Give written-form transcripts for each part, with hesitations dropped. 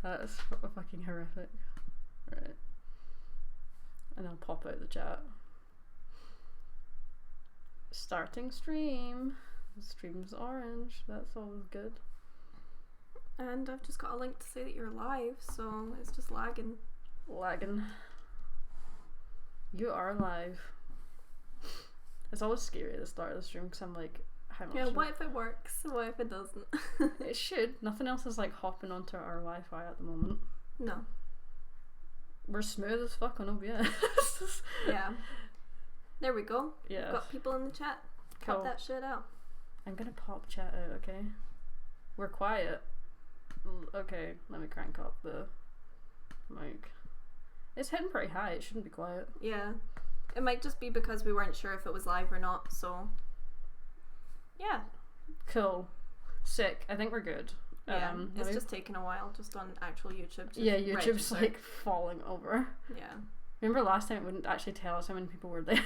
That's fucking horrific. Right. And I'll pop out the chat. Starting stream. The stream's orange. That's always good. And I've just got a link to say that you're live, so it's just lagging. Lagging. You are live. It's always scary at the start of the stream because I'm like, how much? Yeah, what if it works? What if it doesn't? It should. Nothing else is like hopping onto our Wi-Fi at the moment. No. We're smooth as fuck on OBS. Yeah. There we go. Yeah. Got people in the chat. Cool. Pop that shit out. I'm gonna pop chat out, okay? We're quiet. Okay, let me crank up the mic. It's hitting pretty high, it shouldn't be quiet. Yeah. It might just be because we weren't sure if it was live or not, so... Yeah. Cool. Sick. I think we're good. Yeah, it's just taking a while, just on actual YouTube. Yeah, YouTube's like falling over. Yeah. Remember last time it wouldn't actually tell us how many people were there?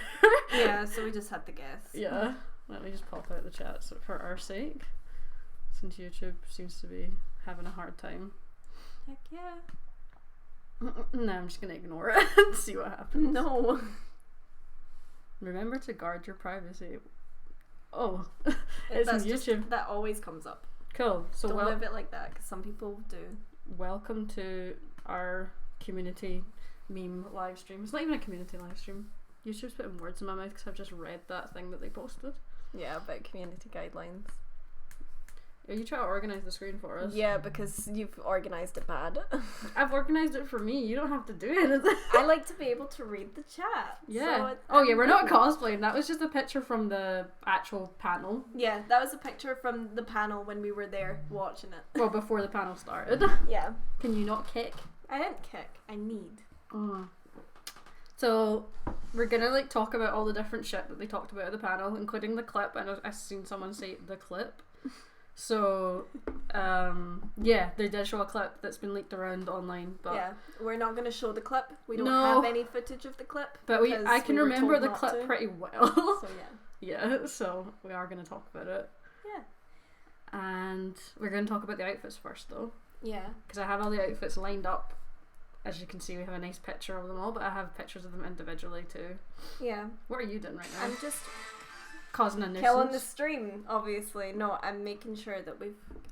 Yeah, so we just had to guess. Yeah. Let me just pop out the chat for our sake. Since YouTube seems to be having a hard time. Heck yeah. No, I'm just gonna ignore it and see what happens. No. Remember to guard your privacy. Oh, it's on YouTube. That always comes up. Cool. So don't live it like that, because some people do. Welcome to our community meme live stream. It's not even a community live stream. YouTube's putting words in my mouth because I've just read that thing that they posted. Yeah, about community guidelines. Are you trying to organise the screen for us? Yeah, because you've organised it bad. I've organised it for me. You don't have to do anything. I like to be able to read the chat. Yeah. So yeah, we're not cosplaying. That was just a picture from the actual panel. Yeah, that was a picture from the panel when we were there watching it. Well, before the panel started. Yeah. Can you not kick? I didn't kick. I need. So we're gonna like talk about all the different shit that they talked about at the panel, including the clip. I know I've seen someone say the clip. So, yeah, they did show a clip that's been leaked around online, but yeah, we're not going to show the clip. We don't No. have any footage of the clip. But I can remember the clip to. pretty well. So yeah. Yeah, so we are going to talk about it. Yeah. And we're going to talk about the outfits first, though. Yeah. Because I have all the outfits lined up. As you can see, we have a nice picture of them all, but I have pictures of them individually too. Yeah. What are you doing right now? I'm just causing a nuisance. killing the stream, obviously. No, I'm making sure that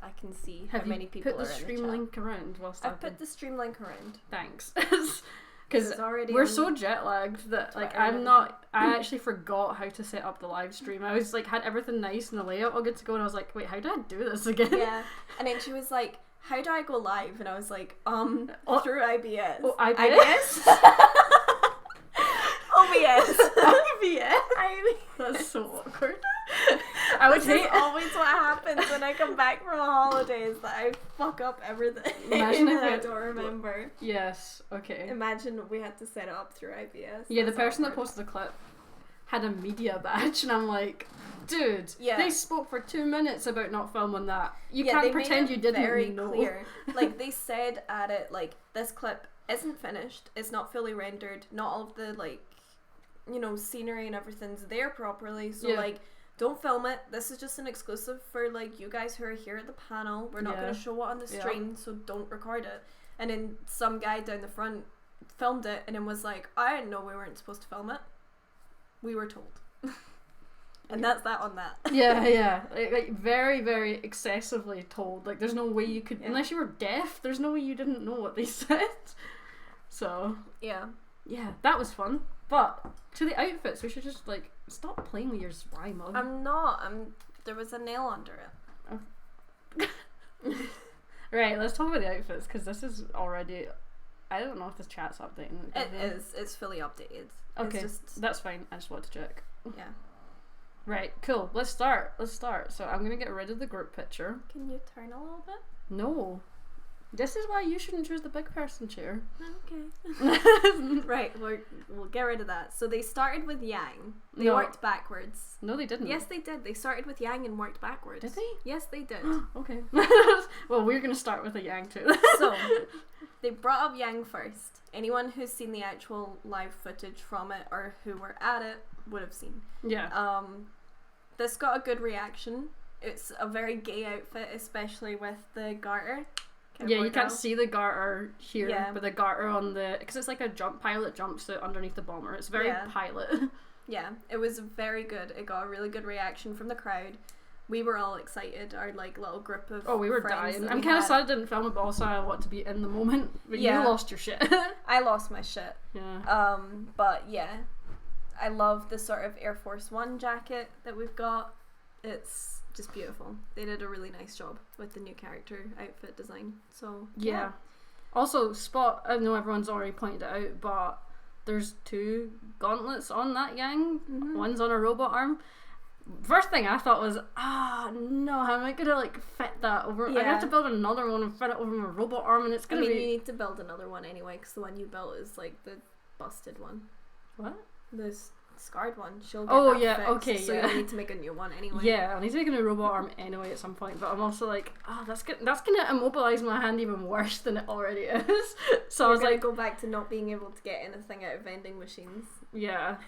I can see how many people are in the chat. Put the stream link around whilst I've put the stream link around. Thanks. Because we're so jet lagged that like I actually forgot how to set up the live stream. I was like had everything nice in the layout all good to go, and I was like, wait, how do I do this again? Yeah. And then she was like, how do I go live? And I was like, through IBS. Oh, IBS? OBS. IBS. That's so awkward. I would hate always what happens when I come back from holidays, that I fuck up everything. Imagine if I don't remember. Yes, okay. Imagine we had to set it up through IBS. Yeah, the person that posted the clip had a media badge, and I'm like, dude, they spoke for 2 minutes about not filming that. You can't pretend you didn't very know. Clear. Like, they said at it, like, this clip isn't finished, it's not fully rendered, not all of the, like, you know, scenery and everything's there properly, so like, don't film it. This is just an exclusive for like you guys who are here at the panel. We're not going to show it on the stream, so don't record it. And then some guy down the front filmed it and then was like, I didn't know we weren't supposed to film it. We were told. And that's that on that. Yeah. Like very, very excessively told. Like there's no way you could, unless you were deaf, there's no way you didn't know what they said. So yeah, that was fun. But to the outfits, we should just like stop playing with your spy mug. I'm not. There was a nail under it. Oh. Right, let's talk about the outfits because this is already. I don't know if this chat's updating. It is. It's fully updated. Okay, that's fine. I just wanted to check. Yeah. Right, cool. Let's start. So I'm gonna get rid of the group picture. Can you turn a little bit? No. This is why you shouldn't choose the big person chair. Okay. Right, we'll get rid of that. So they started with Yang. They worked backwards. No, they didn't. Yes, they did. They started with Yang and worked backwards. Did they? Yes, they did. Okay. Well, we're going to start with a Yang too. So, they brought up Yang first. Anyone who's seen the actual live footage from it or who were at it would have seen. Yeah. This got a good reaction. It's a very gay outfit, especially with the garter. Yeah, you can't see the garter here, but the garter on the... Because it's like a pilot jumpsuit underneath the bomber. It's very pilot. Yeah, it was very good. It got a really good reaction from the crowd. We were all excited, our like little group of we were dying. I'm kind of sad I didn't film it, but also I want to be in the moment. But you lost your shit. I lost my shit. Yeah. But yeah, I love the sort of Air Force One jacket that we've got. It's just beautiful. They did a really nice job with the new character outfit design. So yeah. Also, Spot, I know everyone's already pointed it out, but there's 2 gauntlets on that Yang. Mm-hmm. One's on a robot arm. First thing I thought was, no, how am I gonna like fit that over? I have to build another one and fit it over my robot arm, and it's gonna be. You need to build another one anyway, because the one you built is like the busted one. What? The scarred one. She'll get that fixed, okay, so you need to make a new one anyway. Yeah, I need to make a new robot arm anyway at some point. But I'm also like, that's gonna immobilize my hand even worse than it already is. So I was like, go back to not being able to get anything out of vending machines. Yeah.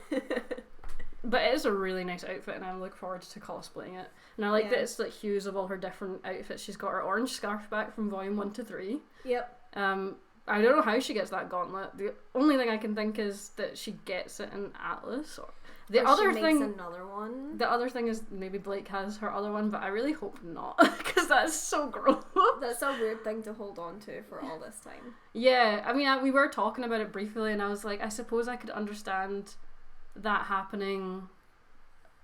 But it is a really nice outfit, and I look forward to cosplaying it. And I like that it's like hues of all her different outfits. She's got her orange scarf back from volume 1 to 3. Yep. I don't know how she gets that gauntlet. The only thing I can think is that she gets it in Atlas. The other thing, another one. The other thing is maybe Blake has her other one, but I really hope not, because that's so gross. That's a weird thing to hold on to for all this time. Yeah, I mean, we were talking about it briefly, and I was like, I suppose I could understand that happening.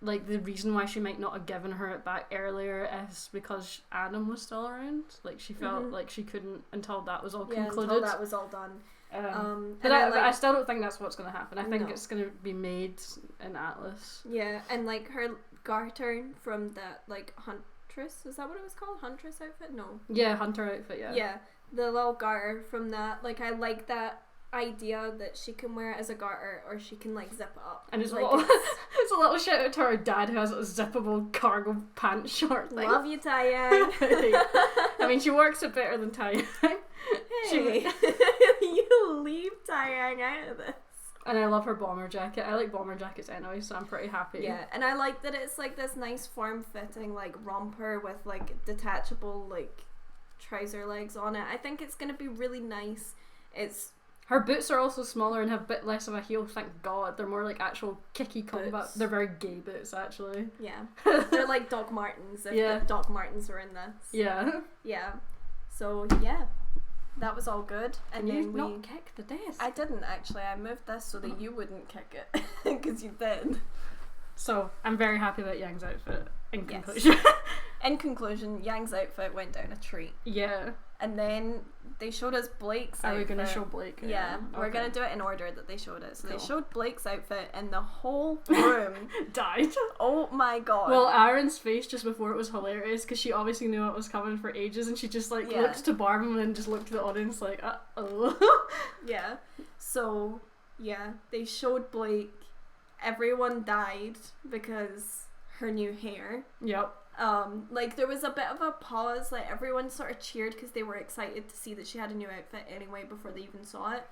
Like, the reason why she might not have given her it back earlier is because Adam was still around. Like, she felt like she couldn't until that was all concluded. Until that was all done. But I still don't think that's what's going to happen. I think it's going to be made in Atlas. Yeah, and like her garter from that like Huntress, is that what it was called? Huntress outfit? No. Yeah, Hunter outfit, yeah. Yeah, the little garter from that. Like, I like that idea that she can wear it as a garter, or she can like zip it up. And it's like it's a little shout out to her dad, who has a zippable cargo pants short thing. Love you, Taeyang. I mean, she works it better than Taeyang. Hey, you leave Taeyang out of this. And I love her bomber jacket. I like bomber jackets anyway, so I'm pretty happy. Yeah, and I like that it's like this nice form-fitting like romper with like detachable like trouser legs on it. I think it's gonna be really nice. Her boots are also smaller and have a bit less of a heel, thank God. They're more like actual kicky combat. Boots. They're very gay boots, actually. Yeah. They're like Doc Martens, if Doc Martens were in this. Yeah. Yeah. So, yeah. That was all good. And then we not kick the desk. I didn't, actually. I moved this so that you wouldn't kick it. Because you did. So, I'm very happy about Yang's outfit, in conclusion. Yes. In conclusion, Yang's outfit went down a treat. Yeah. And then they showed us Blake's outfit. Are we going to show Blake? Yeah, we're going to do it in order that they showed it. So they showed Blake's outfit, and the whole room died. Oh my god. Well, Aaron's face just before it was hilarious, because she obviously knew it was coming for ages, and she just like looked to Barb and then just looked to the audience like, uh-oh. Yeah. So, yeah, they showed Blake. Everyone died because her new hair. Yep. Like, there was a bit of a pause, like everyone sort of cheered because they were excited to see that she had a new outfit anyway before they even saw it,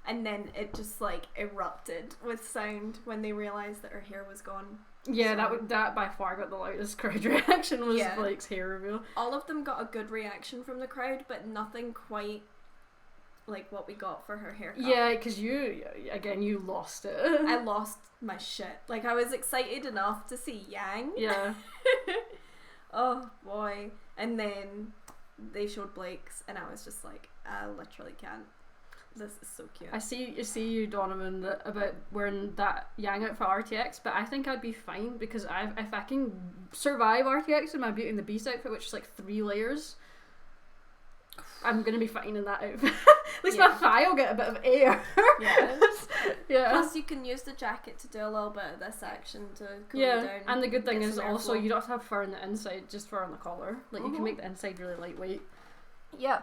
and then it just like erupted with sound when they realised that her hair was gone. Yeah, so, that by far got the loudest crowd reaction was Blake's hair reveal. All of them got a good reaction from the crowd, but nothing quite like what we got for her haircut. Yeah, because you lost it. I lost my shit. Like, I was excited enough to see Yang. Yeah. Oh boy. And then they showed Blake's, and I was just like, I literally can't. This is so cute. I see you, Donovan, about wearing that Yang outfit for RTX, but I think I'd be fine, because if I can survive RTX in my Beauty and the Beast outfit, which is like 3 layers, I'm gonna be fine in that outfit. At least my thigh will get a bit of air. Yeah. Yeah. Plus, you can use the jacket to do a little bit of this action to cool you down. And the good thing is also you don't have to have fur on the inside, just fur on the collar. Like, you can make the inside really lightweight. Yeah.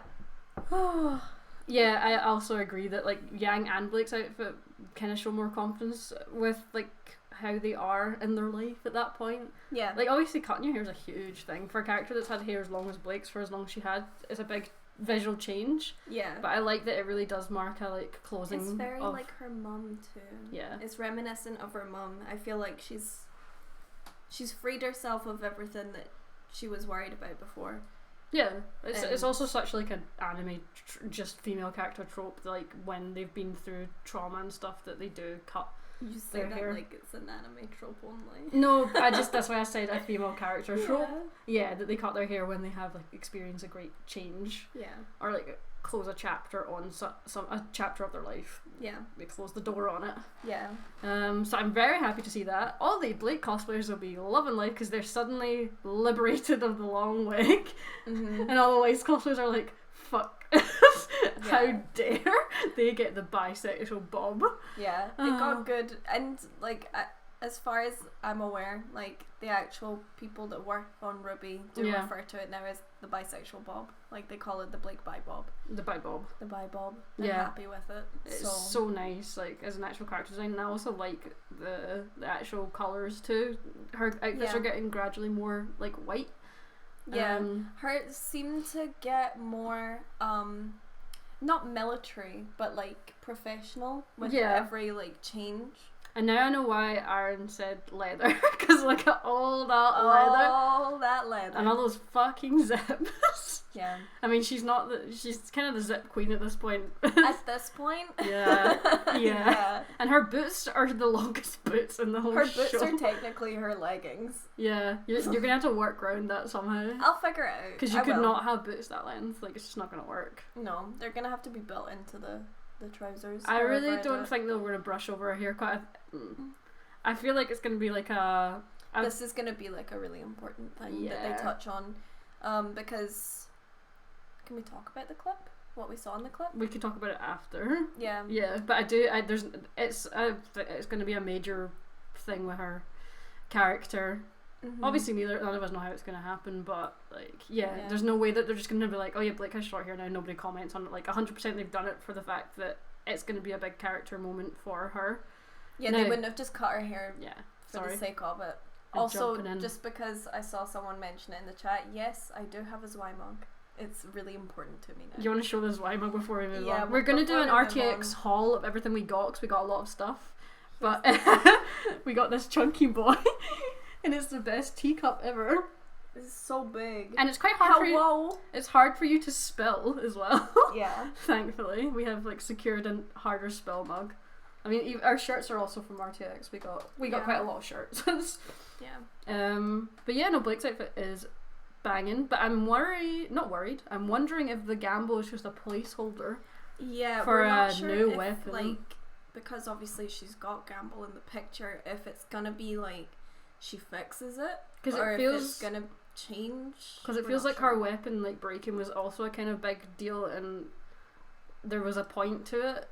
Yeah, I also agree that like Yang and Blake's outfit kind of show more confidence with like how they are in their life at that point. Yeah. Like, obviously cutting your hair is a huge thing. For a character that's had hair as long as Blake's for as long as she had, it's a big visual change. Yeah. But I like that it really does mark a like closing. It's very like her mum too. Yeah. It's reminiscent of her mum. I feel like she's freed herself of everything that she was worried about before. Yeah, it's also such like an anime just female character trope, like when they've been through trauma and stuff, that they do cut you say their that hair. like it's an anime trope only. No, that's why I said a female character trope. Yeah, that they cut their hair when they have like experienced a great change. Yeah. Or like close a chapter on a chapter of their life. Yeah. They close the door on it. Yeah. So I'm very happy to see that. All the Blake cosplayers will be loving life because they're suddenly liberated of the long wig. And all the Weiss cosplayers are like, fuck. How dare they get the bisexual bob? Yeah, they got good, and like as far as I'm aware, like the actual people that work on RWBY do refer to it now as the bisexual bob. Like they call it the Blake bi bob. The bi bob. The bi bob. They're happy with it. It's so nice, like as an actual character design, and I also like the actual colours too. Her outfits are getting gradually more like white. Yeah, her seemed to get more not military, but like professional with every like change. And now I know why Aaron said leather, because look at all that leather. All that leather. And all those fucking zips. Yeah. I mean, she's kind of the zip queen at this point. At this point? Yeah. And her boots are the longest boots in the whole show. Her boots are technically her leggings. Yeah. You're going to have to work around that somehow. I'll figure it out. Because you could not have boots that length. Like, it's just not going to work. No. They're going to have to be built into the trousers. I really don't think they're going to brush over her hair quite. I feel like it's going to be like this is going to be like a really important thing that they touch on, because can we talk about the clip? What we saw in the clip? We can talk about it after. Yeah. Yeah, but it's going to be a major thing with her character. Obviously none of us know how it's going to happen, but like there's no way that they're just going to be like, oh yeah, Blake has short hair now, nobody comments on it. Like 100% they've done it for the fact that it's going to be a big character moment for her. Yeah, they wouldn't have just cut her hair for the sake of it. Also, just because I saw someone mention it in the chat, yes, I do have a Zwei mug. It's really important to me now. You want to show the Zwei mug before we move on? We're going to do an RTX haul of everything we got, because we got a lot of stuff. But we got this chunky boy, and it's the best teacup ever. It's so big. And it's quite hard it's hard for you to spill as well. Yeah. Thankfully. We have like secured a harder spill mug. I mean, our shirts are also from RTX. We got quite a lot of shirts. Yeah. But yeah, no, Blake's outfit is banging. But I'm wondering if the gamble is just a placeholder. Yeah, for a new weapon. Like, because obviously she's got gamble in the picture. If it's gonna be like she fixes it, or if it's gonna change. Because it feels like her weapon like breaking was also a kind of big deal, and there was a point to it.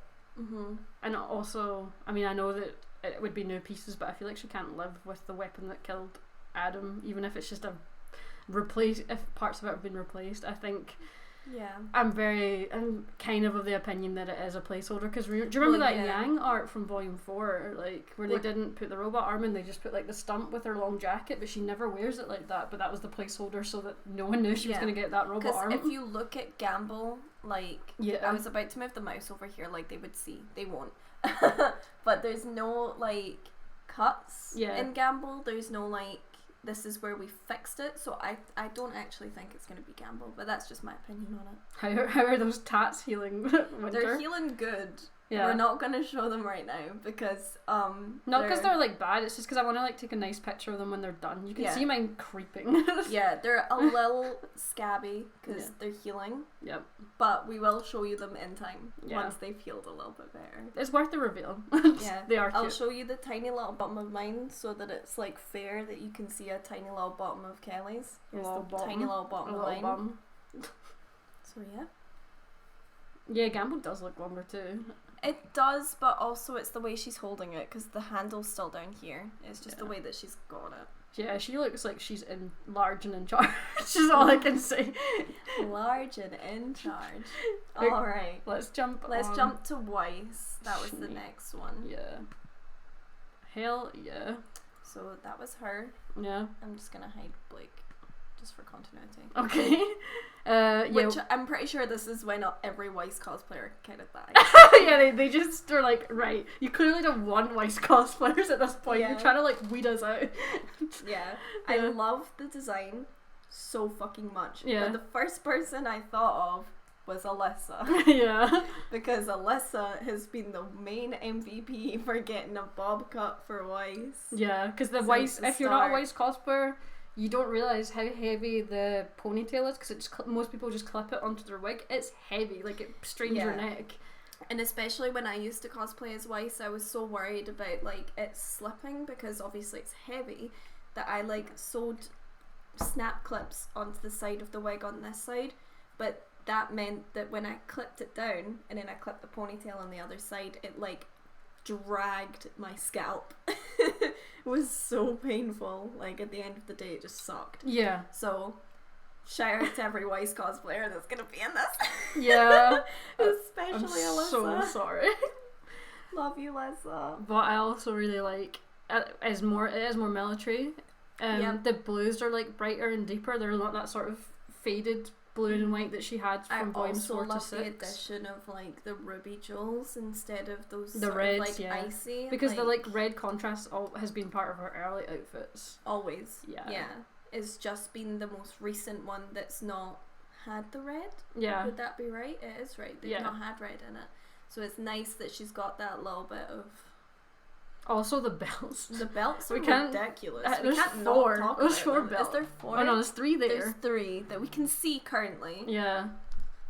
And also, I mean, I know that it would be new pieces, but I feel like she can't live with the weapon that killed Adam, even if it's just if parts of it have been replaced. I think I'm kind of the opinion that it is a placeholder, because do you remember that Yang art from Volume 4, like where they didn't put the robot arm in, they just put like the stump with her long jacket, but she never wears it like that, but that was the placeholder so that no one knew she was going to get that robot arm. If you look at Gamble, like I was about to move the mouse over here, like they would see, they won't, but there's no like cuts in Gamble, there's no like this is where we fixed it, so I don't actually think it's going to be Gamble, but that's just my opinion on it. How are those tats healing? Winter? They're healing good. Yeah. We're not going to show them right now because not because they're like bad, it's just because I want to like take a nice picture of them when they're done. You can see mine creeping. Yeah, they're a little scabby because they're healing. Yep. But we will show you them in time once they've healed a little bit better. It's worth the reveal. Yeah. They are cute. I'll show you the tiny little bottom of mine so that it's like fair that you can see a tiny little bottom of Kelly's. Here's the tiny little bottom of mine. So yeah. Yeah, Gamble does look longer too. It does, but also it's the way she's holding it, because the handle's still down here. It's just the way that she's got it. Yeah, she looks like she's large and in charge. Is all I can say. Large and in charge. Alright. Let's jump to Weiss. That was the next one. Yeah. Hell yeah. So that was her. Yeah. I'm just gonna hide Blake. Just for continuity. Okay. Which I'm pretty sure this is when every Weiss cosplayer kind of died. Yeah, they just are like, right, you clearly don't want Weiss cosplayers at this point. You're trying to like weed us out. Yeah. I love the design so fucking much. Yeah. But the first person I thought of was Alyssa. Yeah. Because Alyssa has been the main MVP for getting a bob cut for Weiss. Yeah, because the Weiss, if you're not a Weiss cosplayer, you don't realise how heavy the ponytail is, because most people just clip it onto their wig. It's heavy, like it strains your neck. And especially when I used to cosplay as Weiss, I was so worried about like it slipping, because obviously it's heavy, that I like sewed snap clips onto the side of the wig on this side, but that meant that when I clipped it down and then I clipped the ponytail on the other side, it like dragged my scalp. It was so painful. Like at the end of the day, it just sucked. Yeah. So shout out to every Weiss cosplayer that's gonna be in this. Yeah. Especially I'm Alyssa. so sorry. Love you, Alyssa. But I also really like it is more military. The blues are like brighter and deeper. They're not that sort of faded blue and white that she had from volumes 4 to 6. I also love the addition of like the ruby jewels instead of those the reds, of, like icy. Because the like red contrast has been part of her early outfits. Always. Yeah. Yeah. It's just been the most recent one that's not had the red. Yeah. Would that be right? It is right. They've not had red in it. So it's nice that she's got that little bit of... Also the belts. The belts are ridiculous. We there's can't four. Not talk There's about 4 them. belts. Is there 4? Oh no, there's 3 there. There's 3 that we can see currently. Yeah.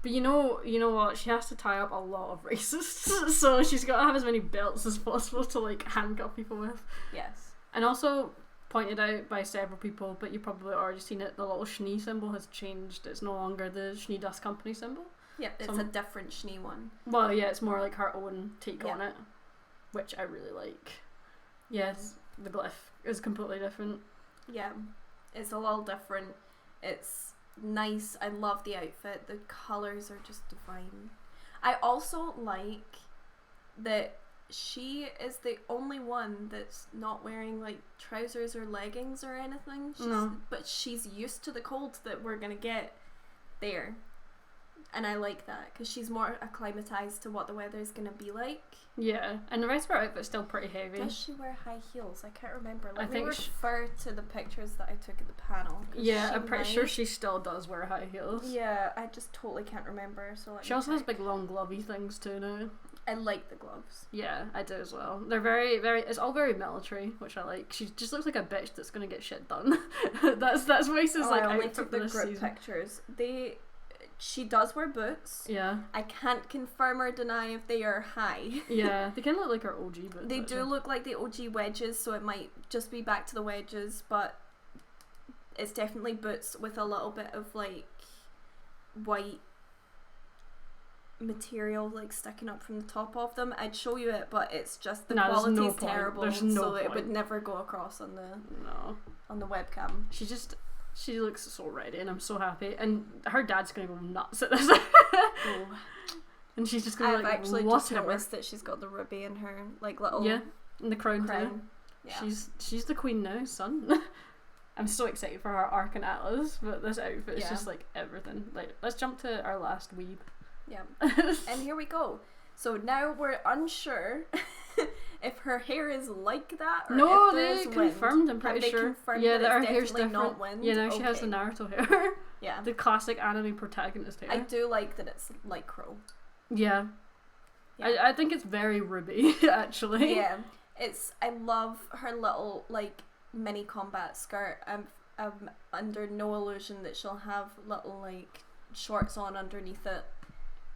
But you know what? She has to tie up a lot of racists, so she's got to have as many belts as possible to like handcuff people with. Yes. And also pointed out by several people, but you probably already seen it, the little Schnee symbol has changed. It's no longer the Schnee Dust Company symbol. Yeah, it's a different Schnee one. Well, yeah, it's more like her own take on it, which I really like. Yes, the glyph is completely different. Yeah, it's a little different. It's nice. I love the outfit. The colours are just divine. I also like that she is the only one that's not wearing like trousers or leggings or anything. But she's used to the cold that we're gonna get there. And I like that because she's more acclimatized to what the weather is going to be like. Yeah, and the rest of her outfit's still pretty heavy. Does she wear high heels? I can't remember. Let me refer to the pictures that I took at the panel. Yeah, I'm pretty sure she still does wear high heels. Yeah, I just totally can't remember. So she also has big long glovey things too now. I like the gloves. Yeah, I do as well. They're very, very. It's all very military, which I like. She just looks like a bitch that's gonna get shit done. that's Weiss's like I only outfit took for the this group season. pictures. She does wear boots. Yeah. I can't confirm or deny if they are high. Yeah, they kind of look like her OG boots. They do look like the OG wedges, so it might just be back to the wedges, but it's definitely boots with a little bit of like white material like sticking up from the top of them. I'd show you it, but it's just the quality's terrible, it would never go across on the webcam. She looks so ready, and I'm so happy. And her dad's gonna go nuts at this. And she's just gonna I've actually just noticed that she's got the ruby in her like little and the crown too. Yeah. She's the queen now, son. I'm so excited for her Arc and Atlas, but this outfit is just like everything. Like, let's jump to our last weeb. Yeah. And here we go. So now we're unsure if her hair is like that or no, if there they is confirmed, wind. I'm pretty Have sure. They confirmed yeah, that her it's hair's definitely different. Not wind? Yeah, now she has the Naruto hair. Yeah. The classic anime protagonist hair. I do like that it's like Crow. Yeah. I think it's very RWBY, actually. Yeah. I love her little like mini combat skirt. I'm under no illusion that she'll have little like shorts on underneath it.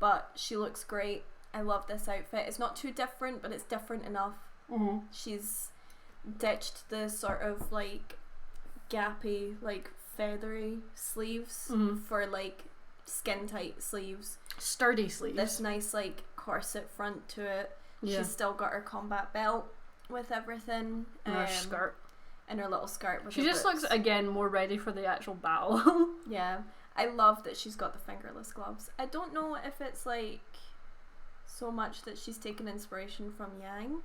But she looks great. I love this outfit. It's not too different, but it's different enough. Mm-hmm. She's ditched the sort of like gappy, like feathery sleeves for like skin tight sleeves. Sturdy sleeves. This nice like corset front to it. Yeah. She's still got her combat belt with everything. And her skirt. And her little skirt with she her just boots. looks, again, more ready for the actual battle. Yeah. I love that she's got the fingerless gloves. I don't know if it's like so much that she's taken inspiration from Yang,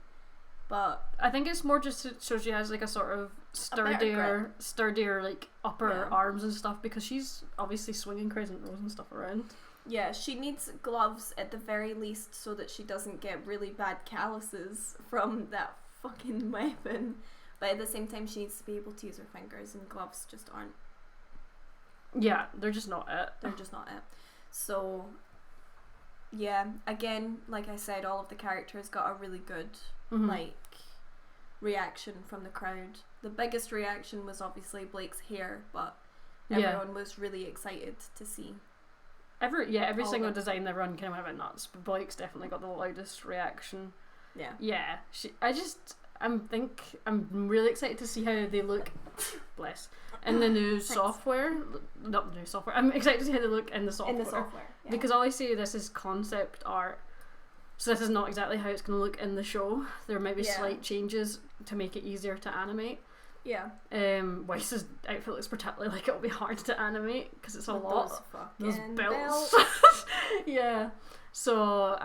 but I think it's more just so she has like a sort of sturdier like upper arms and stuff, because she's obviously swinging Crescent Rose and stuff around. Yeah, she needs gloves at the very least so that she doesn't get really bad calluses from that fucking weapon. But at the same time, she needs to be able to use her fingers, and gloves just aren't Yeah, they're just not it. They're just not it. So, yeah, again, like I said, all of the characters got a really good, like, reaction from the crowd. The biggest reaction was obviously Blake's hair, but everyone was really excited to see. Every single design they run kind of went nuts, but Blake's definitely got the loudest reaction. Yeah. Yeah. I'm really excited to see how they look. Bless. In the new software, not the new software. I'm excited to see how they look in the software. Yeah. Because all I see this is concept art, so this is not exactly how it's going to look in the show. There might be slight changes to make it easier to animate. Yeah. Weiss's outfit looks particularly like it'll be hard to animate because it's a lot. Those belts. Yeah. So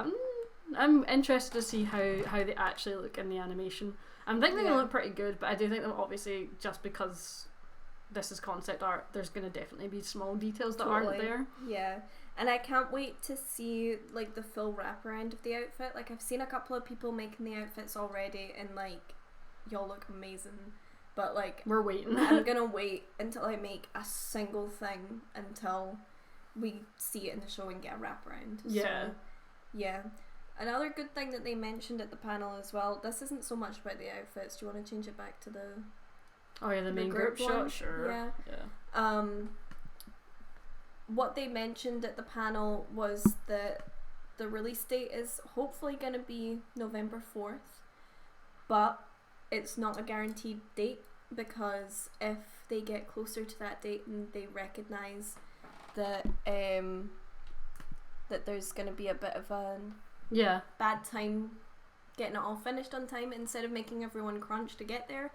I'm interested to see how they actually look in the animation. I'm thinking they'll look pretty good, but I do think that obviously just because this is concept art, there's going to definitely be small details that aren't there. Yeah. And I can't wait to see like the full wraparound of the outfit. Like I've seen a couple of people making the outfits already and like y'all look amazing. But like we're waiting. I'm gonna wait until I make a single thing until we see it in the show and get a wraparound. Yeah. So, yeah. Another good thing that they mentioned at the panel as well, this isn't so much about the outfits. Do you want to change it back to the the main group shot? Sure. Yeah. What they mentioned at the panel was that the release date is hopefully going to be November 4th, but it's not a guaranteed date because if they get closer to that date and they recognise that that there's going to be a bit of a bad time getting it all finished on time, instead of making everyone crunch to get there,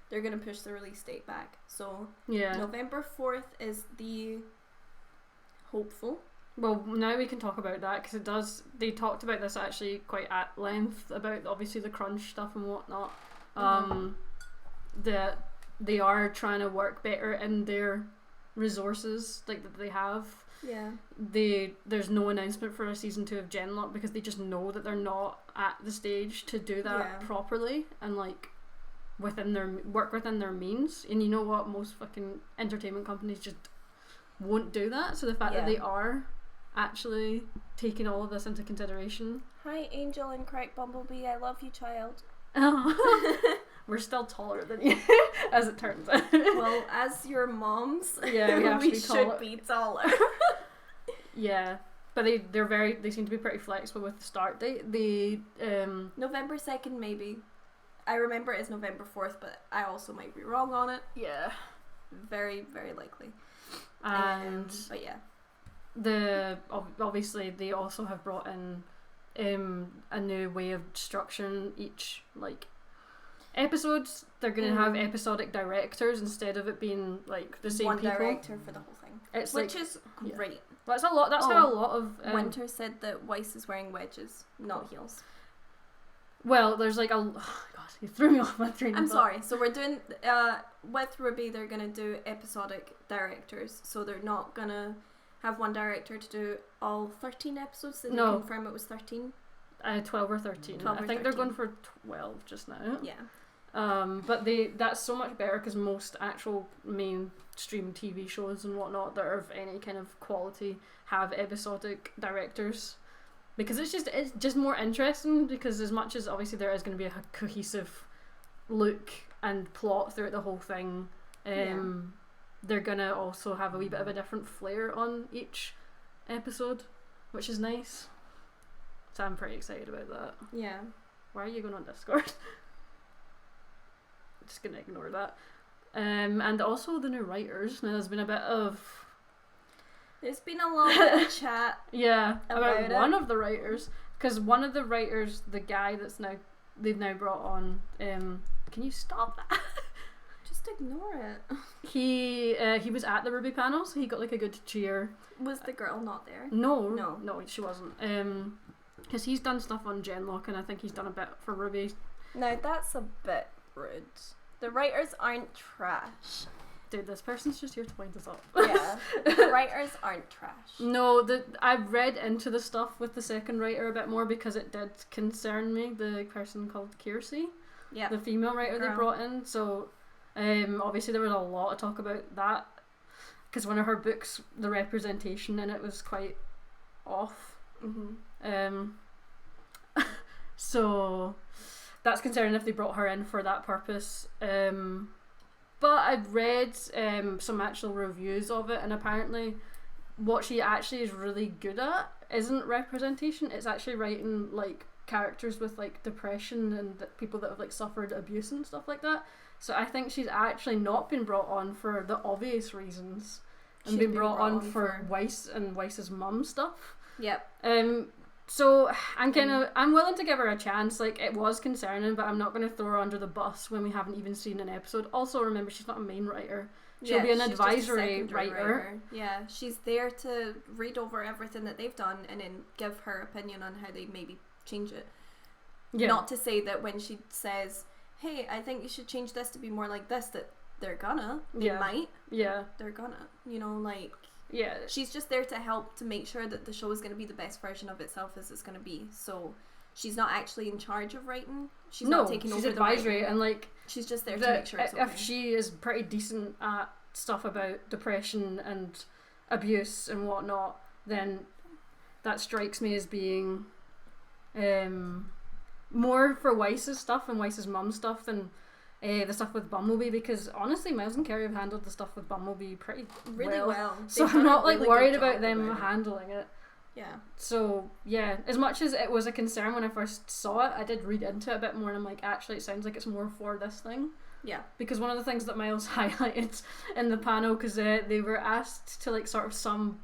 they're going to push the release date back. So November 4th is the hopeful. Well, now we can talk about that because they talked about this actually quite at length about obviously the crunch stuff and whatnot. That they are trying to work better in their resources like that they have. Yeah. There's no announcement for a season 2 of Genlock because they just know that they're not at the stage to do that properly and like within their means. And you know what, most fucking entertainment companies just won't do that. So the fact that they are actually taking all of this into consideration. Hi Angel and Crack Bumblebee, I love you, child. We're still taller than you, as it turns out. Well, as your moms, we should be taller. Yeah, but they seem to be pretty flexible with the start date. November 2nd maybe. I remember it is November 4th, but I also might be wrong on it. Yeah. Very, very likely. And but yeah. Obviously they also have brought in a new way of structuring each like episodes. They're going to have episodic directors instead of it being like the same one people. director for the whole thing, which is great. That's a lot. That's how a lot of Winter said that Weiss is wearing wedges, not heels. Well, there's like God, you threw me off my train of thought. I'm sorry. So we're doing with RWBY. They're gonna do episodic directors, so they're not gonna have one director to do all 13 episodes. Did they confirm it was 13? 12 or 13. 12 or I think 13. They're going for 12 just now. Yeah. But that's so much better because most actual mainstream TV shows and whatnot that are of any kind of quality have episodic directors, because it's just more interesting, because as much as obviously there is going to be a cohesive look and plot throughout the whole thing, they're going to also have a wee bit of a different flair on each episode, which is nice. So I'm pretty excited about that. Yeah. Why are you going on Discord? Just gonna ignore that. And also the new writers. Now there's been a lot of chat. Yeah, about one of the writers, because one of the writers, the guy they've now brought on. Can you stop that? Just ignore it. He was at the RWBY panel, so he got like a good cheer. Was the girl not there? No, she wasn't. Because he's done stuff on Genlock, and I think he's done a bit for RWBY. Now that's a bit rude. The writers aren't trash. Dude, this person's just here to point us up. Yeah, the writers aren't trash. No, I've read into the stuff with the second writer a bit more because it did concern me. The person called Kiersey, the female writer they brought in. So, obviously there was a lot of talk about that. because one of her books, the representation in it was quite off. So that's concerning if they brought her in for that purpose. But I've read some actual reviews of it, and apparently what she actually is really good at isn't representation, it's actually writing like characters with like depression and people that have like suffered abuse and stuff like that. So I think she's actually not been brought on for the obvious reasons, and been brought on for Weiss and Weiss's mum stuff. Yep. So I'm willing to give her a chance. Like, it was concerning, but I'm not going to throw her under the bus when we haven't even seen an episode. Also, remember, she's not a main writer. She'll be an advisory writer. Yeah, she's there to read over everything that they've done and then give her opinion on how they maybe change it. Yeah. Not to say that when she says, hey, I think you should change this to be more like this, that they're gonna. They might. Yeah. They're gonna. You know, like... Yeah. She's just there to help to make sure that the show is going to be the best version of itself as it's going to be. So she's not actually in charge of writing. She's not taking over advisory, the and like she's just there to make sure it's okay. If she is pretty decent at stuff about depression and abuse and whatnot, then that strikes me as being more for Weiss's stuff and Weiss's mum stuff than the stuff with Bumblebee, because honestly Miles and Carey have handled the stuff with Bumblebee pretty well. So I'm not like worried about them handling it. Yeah. So yeah, as much as it was a concern when I first saw it, I did read into it a bit more, and I'm like, actually it sounds like it's more for this thing. Yeah. Because one of the things that Miles highlighted in the panel, because they were asked to like sort of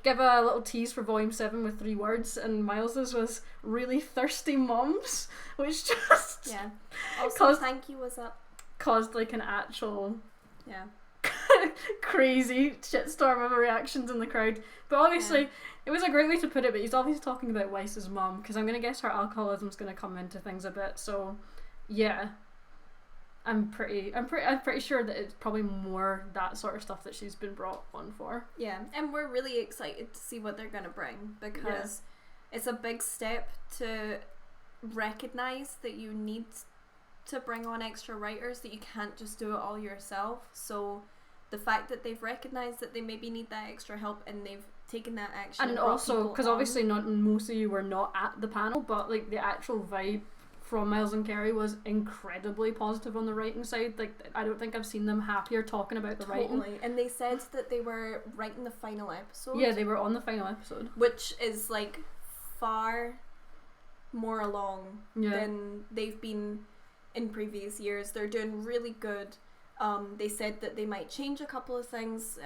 give a little tease for Volume 7 with 3 words, and Miles's was really thirsty mums, which just also thank you was up caused like an actual crazy shitstorm of reactions in the crowd. But obviously it was a great way to put it, but he's obviously talking about Weiss's mum, because I'm gonna guess her alcoholism's gonna come into things a bit. So yeah, I'm pretty sure that it's probably more that sort of stuff that she's been brought on for. Yeah, and we're really excited to see what they're going to bring, because it's a big step to recognize that you need to bring on extra writers, that you can't just do it all yourself. So the fact that they've recognized that they maybe need that extra help and they've taken that action, and also because obviously not most of you were not at the panel, but like the actual vibe from Miles and Carey was incredibly positive on the writing side. Like, I don't think I've seen them happier talking about the writing. And they said that they were writing the final episode. Yeah, they were on the final episode, which is like far more along than they've been in previous years. They're doing really good. They said that they might change a couple of things.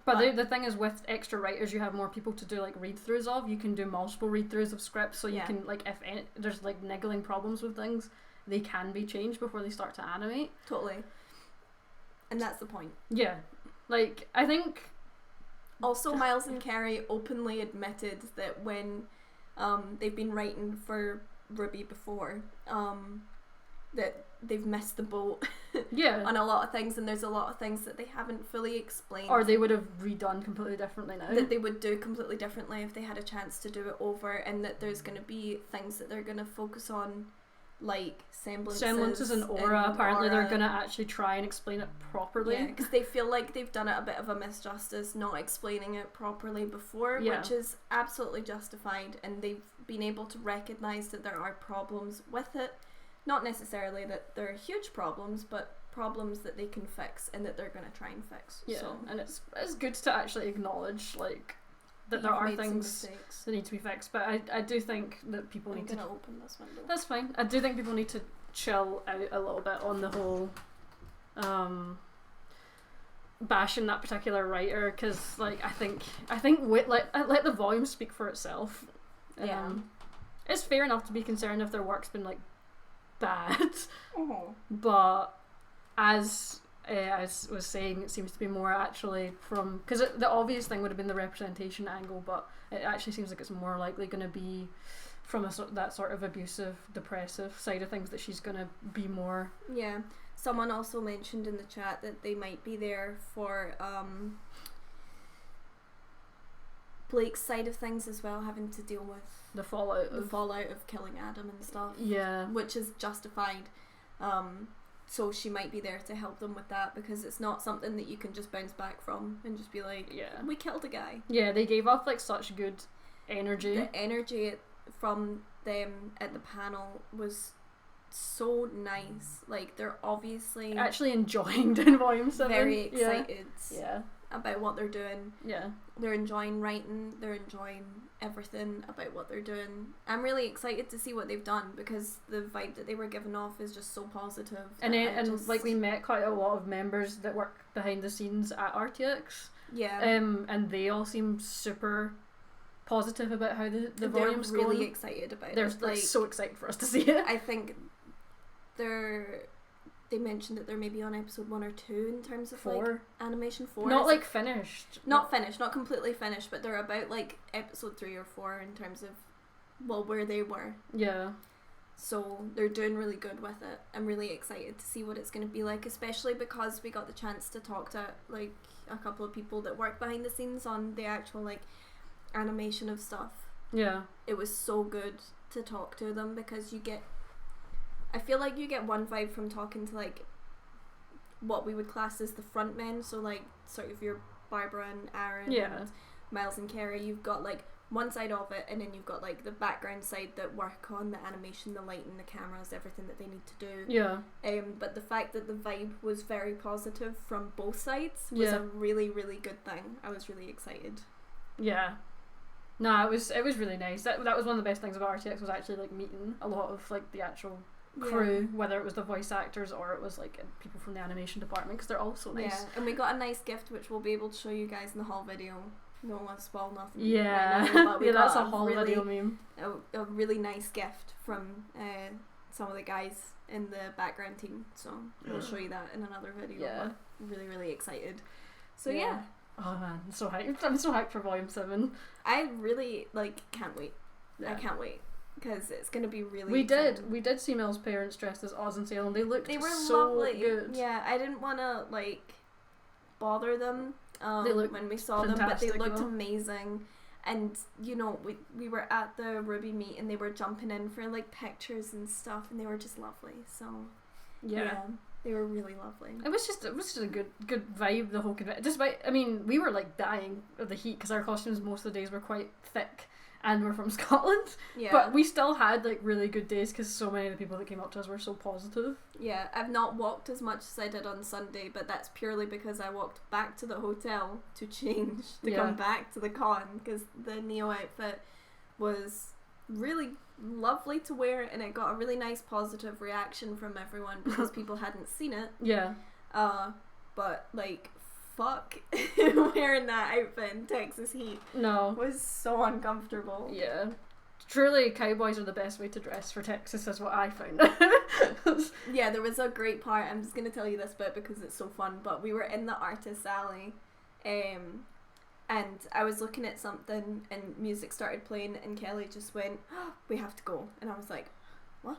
But the thing is, with extra writers, you have more people to do like read-throughs of. You can do multiple read-throughs of scripts, so you can like if there's like niggling problems with things, they can be changed before they start to animate. Totally. And that's the point. Yeah, like I think. Also, Miles and Carey openly admitted that when they've been writing for RWBY before, that they've missed the boat on a lot of things, and there's a lot of things that they haven't fully explained, or they would have redone completely differently now, that they would do completely differently if they had a chance to do it over, and that there's going to be things that they're going to focus on, like semblances and aura. Apparently they're going to actually try and explain it properly, because they feel like they've done it a bit of a misjustice not explaining it properly before, which is absolutely justified, and they've been able to recognise that there are problems with it. Not necessarily that they're huge problems, but problems that they can fix and that they're going to try and fix. Yeah, so. And it's good to actually acknowledge like that there are things that need to be fixed. But I do think that people need to open this window. That's fine. I do think people need to chill out a little bit on the whole bashing that particular writer, because like I think let the volume speak for itself. It's fair enough to be concerned if their work's been like bad, but as I was saying, it seems to be more actually from, because the obvious thing would have been the representation angle, but it actually seems like it's more likely going to be from that sort of abusive, depressive side of things, that she's going to be more. Yeah, someone also mentioned in the chat that they might be there for Blake's side of things as well, having to deal with the fallout of killing Adam and stuff. Yeah, which is justified. so she might be there to help them with that, because it's not something that you can just bounce back from and just be like, we killed a guy. Yeah, they gave off like such good energy. The energy from them at the panel was so nice. Like, they're obviously actually enjoying doing Volume 7. Very excited yeah. about what they're doing. Yeah. They're enjoying writing, they're enjoying everything about what they're doing. I'm really excited to see what they've done, because the vibe that they were giving off is just so positive. And like, we met quite a lot of members that work behind the scenes at RTX. Yeah. And they all seem super positive about how the volume's going. They're really going. excited about They're it. like so excited for us to see it. I think they mentioned that they're maybe on episode 1 or 2 in terms of 4. like animation 4. Not like finished. Not finished, not completely finished, but they're about like episode 3 or 4 in terms of where they were. Yeah. So they're doing really good with it. I'm really excited to see what it's going to be like, especially because we got the chance to talk to like a couple of people that work behind the scenes on the actual like animation of stuff. Yeah. It was so good to talk to them, because I feel like you get one vibe from talking to like what we would class as the front men, so like sort of your Barbara and Aaron and Miles and Kerry. You've got like one side of it, and then you've got like the background side that work on the animation, the lighting, the cameras, everything that they need to do. Yeah. But the fact that the vibe was very positive from both sides was a really, really good thing. I was really excited. Yeah. No, it was really nice. That was one of the best things about RTX, was actually like meeting a lot of like the actual crew, whether it was the voice actors or it was like people from the animation department, because they're all so nice. Yeah, and we got a nice gift which we'll be able to show you guys in the haul video. No one wants to spoil nothing. Yeah, right now, but that's a haul video meme. A really nice gift from some of the guys in the background team. So we'll show you that in another video. Yeah. We're really, really excited. So yeah. Oh man, I'm so hyped. I'm so hyped for Volume 7. I really can't wait. Yeah. I can't wait, because it's gonna be really. We did see Mel's parents dressed as Oz and Salem. They looked so lovely. good. Yeah, I didn't want to like bother them when we saw them, but they looked amazing. And you know, we were at the RWBY meet, and they were jumping in for like pictures and stuff, and they were just lovely. So yeah. They were really lovely. It was just a good vibe, the whole convention. Despite, I mean, we were like dying of the heat, because our costumes most of the days were quite thick, and we're from Scotland. Yeah. But we still had like really good days, because so many of the people that came up to us were so positive. Yeah, I've not walked as much as I did on Sunday, but that's purely because I walked back to the hotel to change to come back to the con, because the Neo outfit was really lovely to wear, and it got a really nice positive reaction from everyone, because people hadn't seen it. Yeah. But like, fuck, wearing that outfit in Texas heat was so uncomfortable. Yeah. Truly, cowboys are the best way to dress for Texas, is what I found. Yeah, there was a great part. I'm just gonna tell you this bit because it's so fun. But we were in the artist alley, and I was looking at something, and music started playing, and Kelly just went, "Oh, we have to go," and I was like, "What?"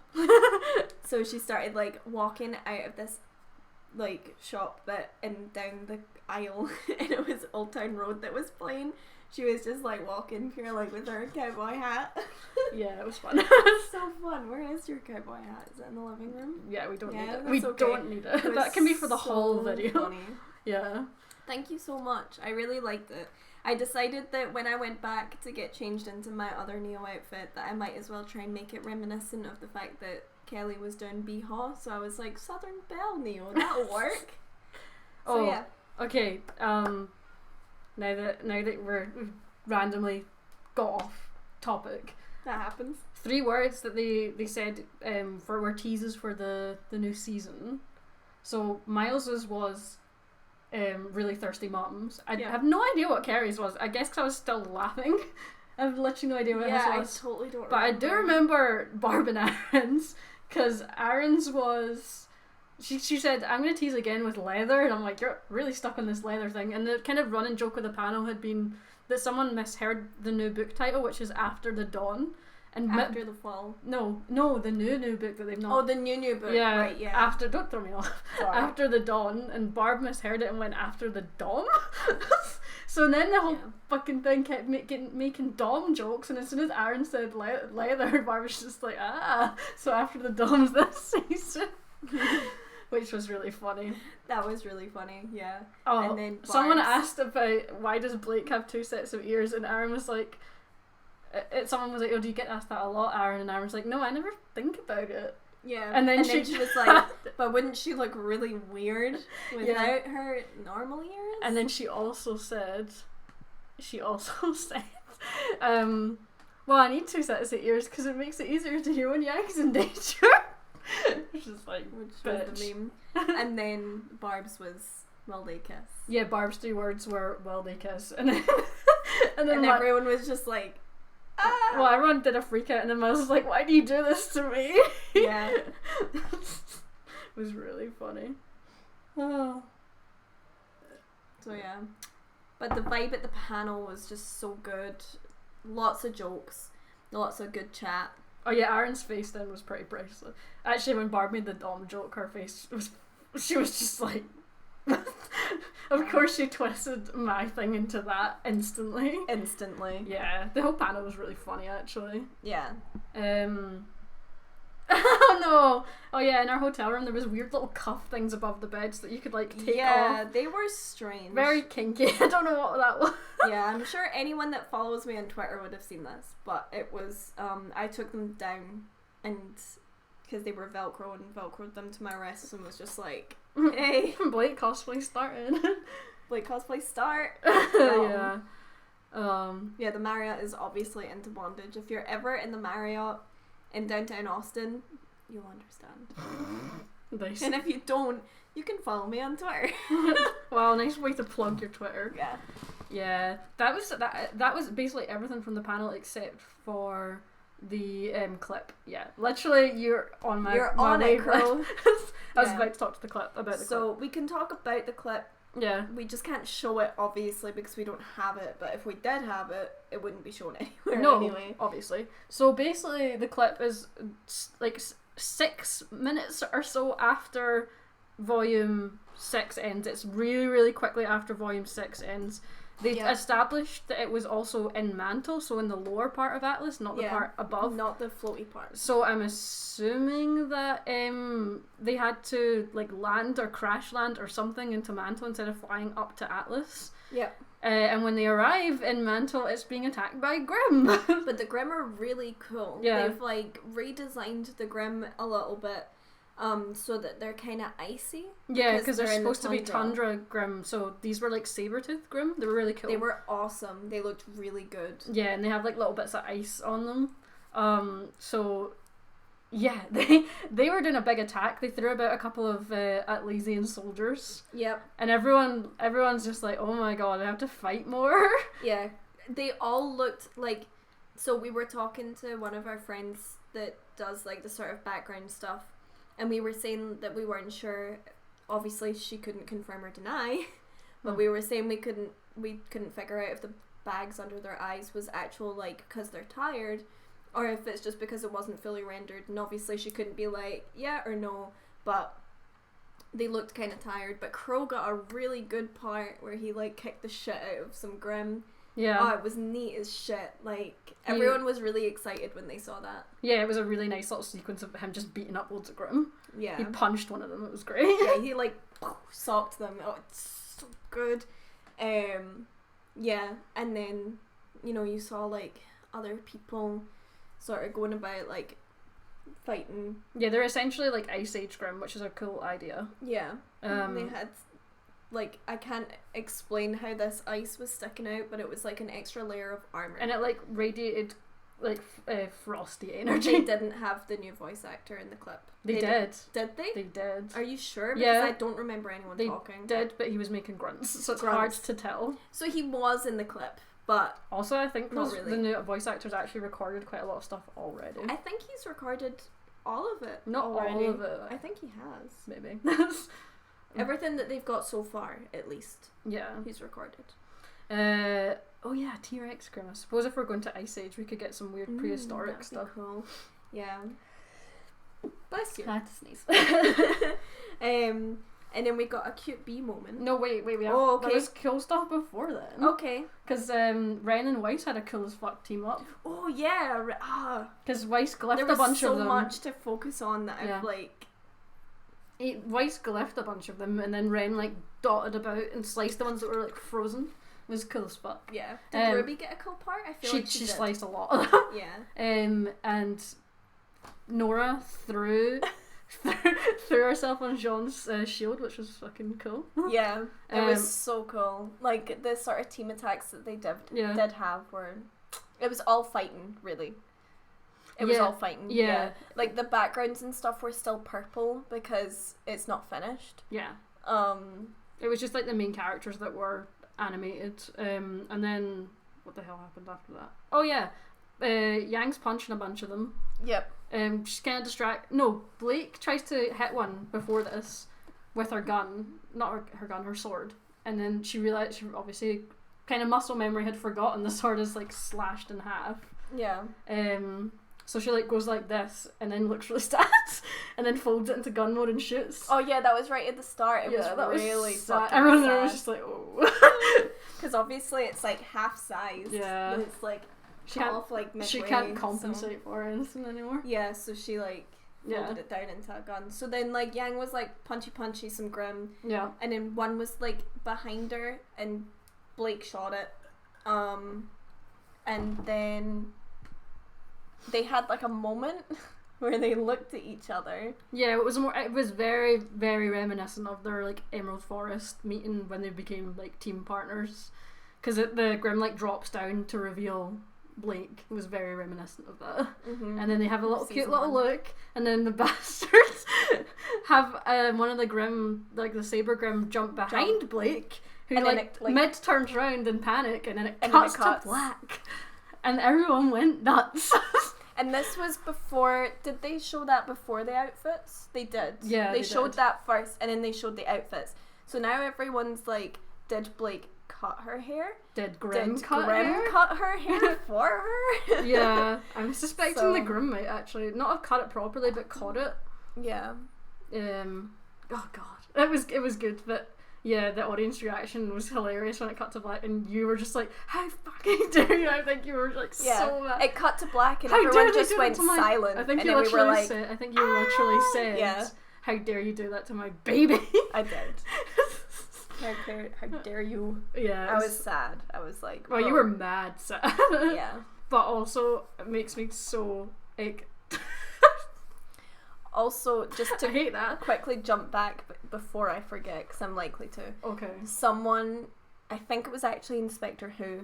So she started like walking out of this like shop bit and down the aisle, and it was Old Town Road that was playing. She was just like walking here like with her cowboy hat. Yeah, it was fun. It's so fun. Where is your cowboy hat? Is it in the living room? Yeah, we don't need it. We don't need it. That can be for the whole video. Funny. Yeah. Thank you so much. I really liked it. I decided that when I went back to get changed into my other Neo outfit, that I might as well try and make it reminiscent of the fact that Kelly was doing Bee-Haw, so I was like, Southern Belle Neo, that'll work. So yeah. Okay, now that we've randomly got off topic. That happens. 3 words that they said were teases for the new season. So Miles's was really thirsty mums. I have no idea what Kerry's was. I guess because I was still laughing. I have literally no idea what his was. I totally don't remember. But I do remember Barb and Aaron's, because Aaron's was... She said, I'm going to tease again with leather, and I'm like, you're really stuck on this leather thing. And the kind of running joke of the panel had been that someone misheard the new book title, which is After the Dawn. And After the Fall. No, the new book that they've not... Oh, the new book, yeah, right, yeah. After, don't throw me off. Sorry. After the Dawn, and Barb misheard it and went After the Dom. So then the whole fucking thing kept making Dom jokes, and as soon as Aaron said leather, Barb was just like, so After the Dom's this season. which was really funny. That was really funny, yeah. Oh, and then someone asked about why does Blake have 2 sets of ears, and Aaron was like, someone was like, oh, do you get asked that a lot, Aaron? And Aaron was like, no, I never think about it. Yeah. And then she was like, but wouldn't she look really weird without her normal ears? And then she also said, well, I need 2 sets of ears because it makes it easier to hear when Yankees in danger. Which is like, which was the meme. And then Barb's was, well, they kiss. Yeah, Barb's 3 words were, well, they kiss. And then, and everyone was just like, ah! Well, everyone did a freak out, and then Miles was like, why do you do this to me? Yeah. It was really funny. Oh. So yeah. But the vibe at the panel was just so good. Lots of jokes. Lots of good chat. Oh yeah, Aaron's face then was pretty priceless. Actually, when Barb made the Dom joke, her face she was just like, of course she twisted my thing into that instantly. Yeah, the whole panel was really funny actually. Yeah. Oh no! Oh yeah, in our hotel room there was weird little cuff things above the beds that you could like take off. Yeah, they were strange. Very kinky. I don't know what that was. Yeah, I'm sure anyone that follows me on Twitter would have seen this, but it was, I took them down and, because they were Velcro, and Velcroed them to my wrists and was just like, hey. Blake cosplay started. Blake cosplay start. Yeah. Yeah, the Marriott is obviously into bondage. If you're ever in the Marriott in downtown Austin, you'll understand. Nice. And if you don't, you can follow me on Twitter. Wow, nice way to plug your Twitter. Yeah. Yeah, that was basically everything from the panel except for the clip. Yeah, literally you're on my it, girl. I was about to talk to the clip about the clip. So we can talk about the clip. Yeah. We just can't show it, obviously, because we don't have it. But if we did have it, it wouldn't be shown anywhere anyway. Obviously. So basically, the clip is like 6 minutes or so after Volume 6 ends. It's really, really quickly after Volume 6 ends. They established that it was also in Mantle, so in the lower part of Atlas, not the part above. Not the floaty part. So I'm assuming that they had to like land or crash land or something into Mantle instead of flying up to Atlas. Yep. And when they arrive in Mantle, it's being attacked by Grimm. But the Grimm are really cool. Yeah. They've like redesigned the Grimm a little bit. So that they're kind of icy. Yeah, because they're supposed to be Tundra Grimm, so these were like saber-tooth Grimm. They were really cool. They were awesome. They looked really good. Yeah, and they have like little bits of ice on them. So yeah, they were doing a big attack. They threw about a couple of Atlesian soldiers. Yep. And everyone's just like, oh my god, I have to fight more. Yeah, they all looked like. So we were talking to one of our friends that does like the sort of background stuff. And we were saying that we weren't sure. Obviously, she couldn't confirm or deny, but we were saying we couldn't figure out if the bags under their eyes was actual like because they're tired, or if it's just because it wasn't fully rendered. And obviously, she couldn't be like yeah or no. But they looked kind of tired. But Crow got a really good part where he like kicked the shit out of some Grimm. Yeah. Oh, it was neat as shit. Like, everyone was really excited when they saw that. Yeah, it was a really nice little sequence of him just beating up loads of Grimm. Yeah. He punched one of them, it was great. Yeah, he like socked them. Oh, it's so good. Yeah, and then, you saw like other people sort of going about like fighting. Yeah, they're essentially like Ice Age Grimm, which is a cool idea. Yeah. They had like, I can't explain how this ice was sticking out, but it was like an extra layer of armor. And it like radiated like frosty energy. They didn't have the new voice actor in the clip. They did. Did they? They did. Are you sure? Because yeah. I don't remember anyone talking. They did, but he was making grunts, so it's hard to tell. So he was in the clip, but also I think really. The new voice actors actually recorded quite a lot of stuff already. I think he's recorded all of it. Not already. all of it. I think he has. Maybe. Everything that they've got so far, at least. Yeah. He's recorded. Oh yeah, T-Rex Grimm. I suppose if we're going to Ice Age, we could get some weird prehistoric stuff. Cool. Yeah. Bless you. That's nice. And then we got a cute bee moment. No, wait. We have there was cool stuff before then. Okay. Because Ren and Weiss had a cool as fuck team up. Oh yeah. Because Weiss left a bunch of them. There was so much to focus on that I've like. Weiss left a bunch of them, and then Ren like dotted about and sliced the ones that were like frozen. It was cool as fuck. Yeah. Did Ruby get a cool part? I feel like she did. sliced a lot of them. Yeah. And Nora threw herself on Jean's shield, which was fucking cool. Yeah, it was so cool. Like the sort of team attacks that they did have were, it was all fighting really. It was all fighting. Yeah. Like the backgrounds and stuff were still purple because it's not finished. Yeah. It was just like the main characters that were animated. And then what the hell happened after that? Oh yeah. Yang's punching a bunch of them. Yep. She's kind of No, Blake tries to hit one before this with her gun. Not her gun, her sword. And then she realized, she obviously kind of muscle memory had forgotten the sword is like slashed in half. Yeah. So she like goes like this and then looks really sad and then folds it into gun mode and shoots. Oh yeah, that was right at the start. It was really sad. Everyone there was just like, oh. Because obviously it's like half size. Yeah. It's like half like midway. She can't compensate for anything anymore. Yeah, so she like folded it down into a gun. So then like Yang was like punchy some Grim. Yeah. And then one was like behind her and Blake shot it. And then they had like a moment where they looked at each other. Yeah, it was very, very reminiscent of their like Emerald Forest meeting when they became like team partners. Because the Grim like drops down to reveal Blake. It was very reminiscent of that. Mm-hmm. And then they have a little cute little look, and then the bastards have one of the Grim, like the Saber Grim, jump behind Blake, who like mid turns around in panic, and then it cuts to black, and everyone went nuts. And this was before. Did they show that before the outfits? They did. Yeah, they showed that first, and then they showed the outfits. So now everyone's like, did Blake cut her hair? Did Grim cut her hair for her? Yeah, I'm suspecting the Grim might actually not have cut it properly, but caught it. Yeah. Oh god, it was good, but yeah, the audience reaction was hilarious when it cut to black, and you were just like, "How fucking dare you!" I think you were like so mad. It cut to black, and everyone just went silent. I think you literally said, "How dare you do that to my baby?" I did. How dare you? Yeah. I was sad. I was like, well, you were mad sad. Yeah. But also, it makes me so like. Also, just to I hate that. quickly jump back before I forget, because I'm likely to. Okay. Someone, I think it was actually Inspector Who,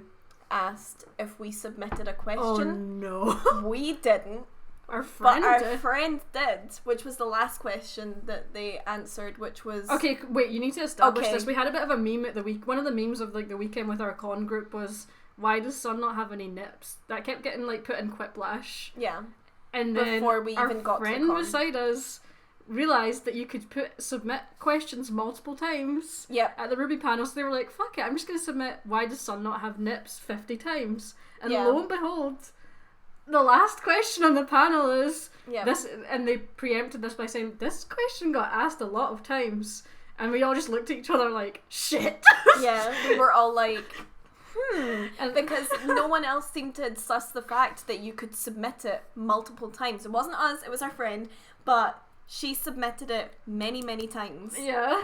asked if we submitted a question. Oh no. We didn't. Our friend did, which was the last question that they answered, which was... Okay, wait, you need to establish this. We had a bit of a meme at the week. One of the memes of like the weekend with our con group was, why does Sun not have any nips? That kept getting like put in Quiplash. Yeah. And then before we even got to the friend con. beside us realised that you could submit questions multiple times at the RWBY panel, so they were like, fuck it, I'm just going to submit why does Sun not have nips 50 times. And lo and behold, the last question on the panel is this, and they preempted this by saying, this question got asked a lot of times, and we all just looked at each other like, shit. Yeah, we were all like... And because no one else seemed to suss the fact that you could submit it multiple times. It wasn't us, it was our friend, but she submitted it many, many times. Yeah.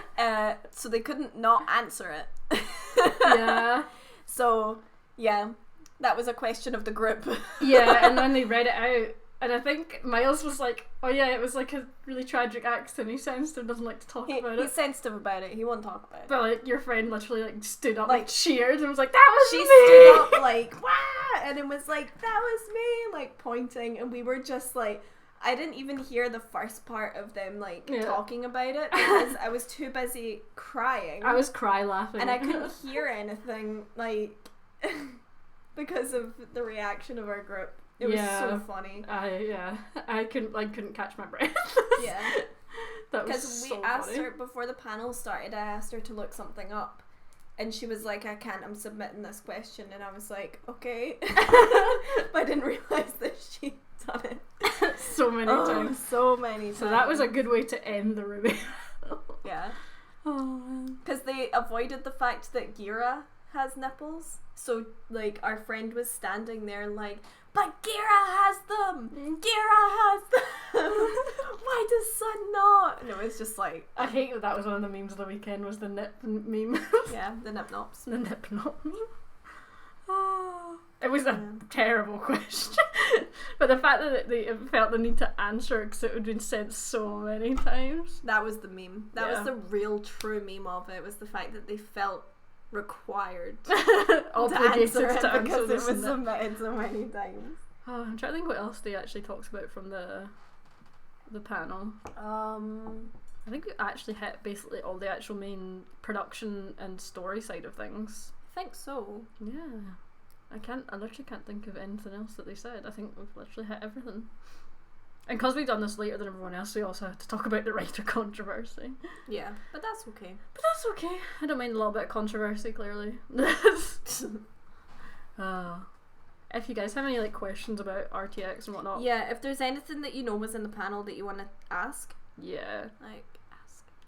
So they couldn't not answer it. Yeah. So, yeah, that was a question of the group. Yeah, and then they read it out. And I think Miles was like, oh yeah, it was like a really tragic accident. He's sensitive, doesn't like to talk about it. He's sensitive about it. He won't talk about it. But like your friend literally like stood up, like cheered, and was like, "That was me." She stood up like, "Wah!" And it was like, "That was me!" Like pointing, and we were just like, I didn't even hear the first part of them like talking about it because I was too busy crying. I was laughing, and I couldn't hear anything like because of the reaction of our group. It was so funny. I couldn't catch my breath. Yeah. That was because we asked her before the panel started. I asked her to look something up, and she was like, "I can't. I'm submitting this question." And I was like, "Okay," but I didn't realize that she'd done it so many times. So many times. So that was a good way to end the RWBY. Yeah. Oh. Because they avoided the fact that Gira has nipples. So like our friend was standing there like, but Gira has them! Gira has them! Why his son not? And it was just like... I hate that was one of the memes of the weekend, was the nip meme. Yeah, the nip nops. The nip nop meme. Oh, it was a terrible question. But the fact that they felt the need to answer it because it had been sent so many times. That was the meme. That was the real true meme of it, was the fact that they felt required obligated to answer it answer because it was submitted so many times. Oh, I'm trying to think what else they actually talked about from the panel. I think we actually hit basically all the actual main production and story side of things. I think so. Yeah. I literally can't think of anything else that they said. I think we've literally hit everything. And because we've done this later than everyone else, we also had to talk about the writer controversy. Yeah, but that's okay. I don't mind a little bit of controversy, clearly. If you guys have any questions about RTX and whatnot. Yeah, if there's anything that you know was in the panel that you want to ask. Yeah.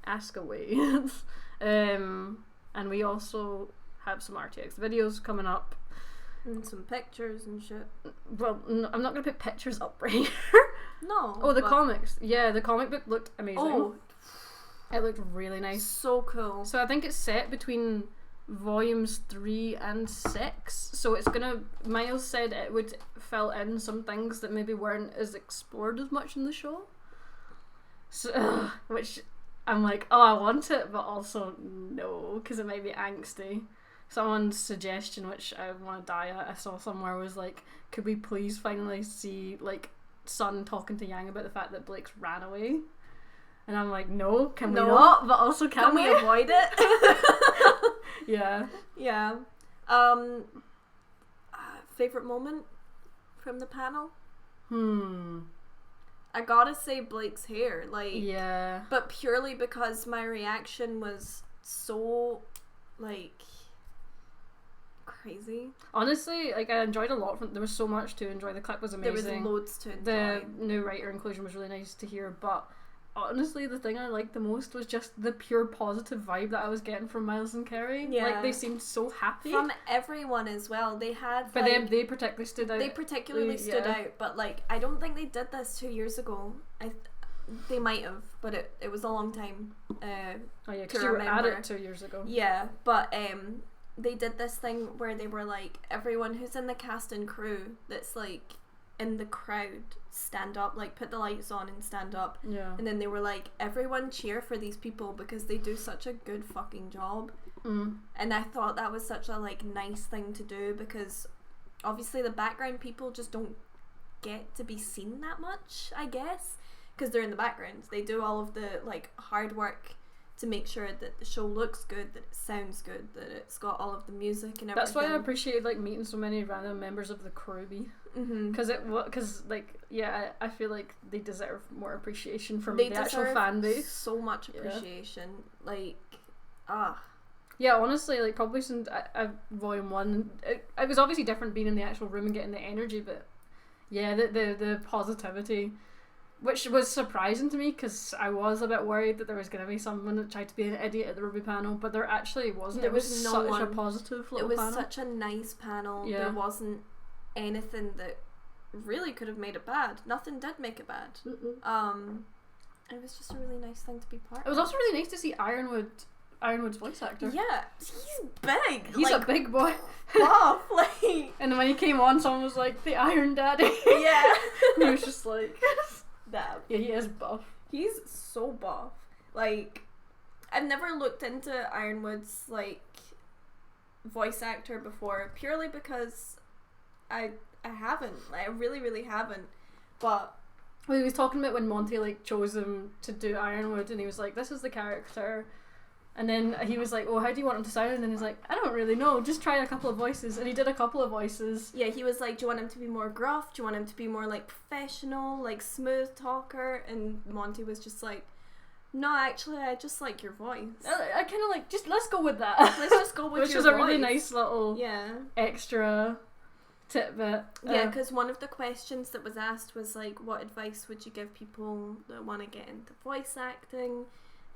Ask away. And we also have some RTX videos coming up. And some pictures and shit. Well, I'm not going to put pictures up right here. No. Oh, the comics. Yeah, the comic book looked amazing. Oh. It looked really nice. So cool. So I think it's set between volumes 3 and 6. So it's gonna... Miles said it would fill in some things that maybe weren't as explored as much in the show. So, which I'm like, oh, I want it, but also no, because it might be angsty. Someone's suggestion, which I want to die at, I saw somewhere, was like, could we please finally see Sun talking to Yang about the fact that Blake's ran away? And I'm like, no, can we not? But also, can we avoid it? Yeah. Favorite moment from the panel? I gotta say Blake's hair, yeah. But purely because my reaction was so, crazy. Honestly, I enjoyed a lot there was so much to enjoy. The clip was amazing. There was loads to enjoy. The new writer inclusion was really nice to hear, but honestly the thing I liked the most was just the pure positive vibe that I was getting from Miles and Kerry. Yeah. They seemed so happy. From everyone as well. They had But they particularly stood out. They particularly stood out, but I don't think they did this 2 years ago. They might have, but it was a long time. Oh yeah, because you were at it 2 years ago. Yeah, but they did this thing where they were like, everyone who's in the cast and crew that's in the crowd, stand up, put the lights on and stand up. Yeah. And then they were like, everyone cheer for these people because they do such a good fucking job. And I thought that was such a nice thing to do, because obviously the background people just don't get to be seen that much, I guess, because they're in the background. They do all of the hard work to make sure that the show looks good, that it sounds good, that it's got all of the music and everything. That's why I appreciated meeting so many random members of the RWBY. Because I feel like they deserve more appreciation from the actual fan base. So much appreciation. Yeah, honestly, probably since Volume 1, it was obviously different being in the actual room and getting the energy, but yeah, the positivity, which was surprising to me, because I was a bit worried that there was going to be someone that tried to be an idiot at the RWBY panel, but there actually wasn't. There was no such one. a positive little panel. It was such a nice panel. Yeah. There wasn't anything that really could have made it bad. Nothing did make it bad. It was just a really nice thing to be part of. It was also really nice to see Ironwood's voice actor. Yeah, he's big. He's a big boy. Buff, And then when he came on, someone was like, the Iron Daddy. Yeah. And he was just like... that. Yeah, he is buff. He's so buff. I've never looked into Ironwood's voice actor before, purely because I haven't. I really, really haven't. But he was talking about when Monty chose him to do Ironwood, and he was like, this is the character. And then he was like, oh, how do you want him to sound? And he's like, I don't really know, just try a couple of voices. And he did a couple of voices. Yeah, he was like, do you want him to be more gruff? Do you want him to be more professional, smooth talker? And Monty was just like, no, actually, I just like your voice. I kind of just, let's go with that. Let's just go with your voice. Which was a really nice little extra tidbit. Yeah, because one of the questions that was asked was what advice would you give people that want to get into voice acting?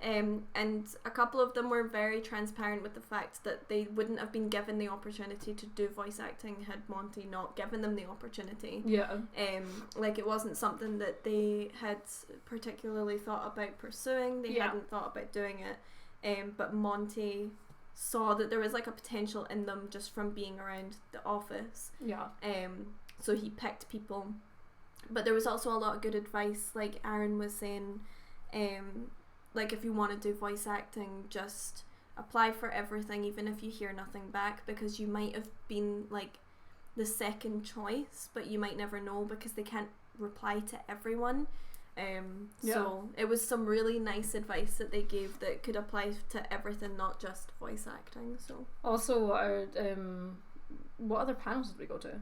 And a couple of them were very transparent with the fact that they wouldn't have been given the opportunity to do voice acting had Monty not given them the opportunity. Yeah. Like it wasn't something that they had particularly thought about pursuing. They hadn't thought about doing it. But Monty saw that there was like a potential in them just from being around the office. Yeah. So he picked people. But there was also a lot of good advice, like Aaron was saying, like if you want to do voice acting, just apply for everything even if you hear nothing back, because you might have been like the second choice, but you might never know because they can't reply to everyone. So it was some really nice advice that they gave that could apply to everything, not just voice acting. So also what other panels did we go to?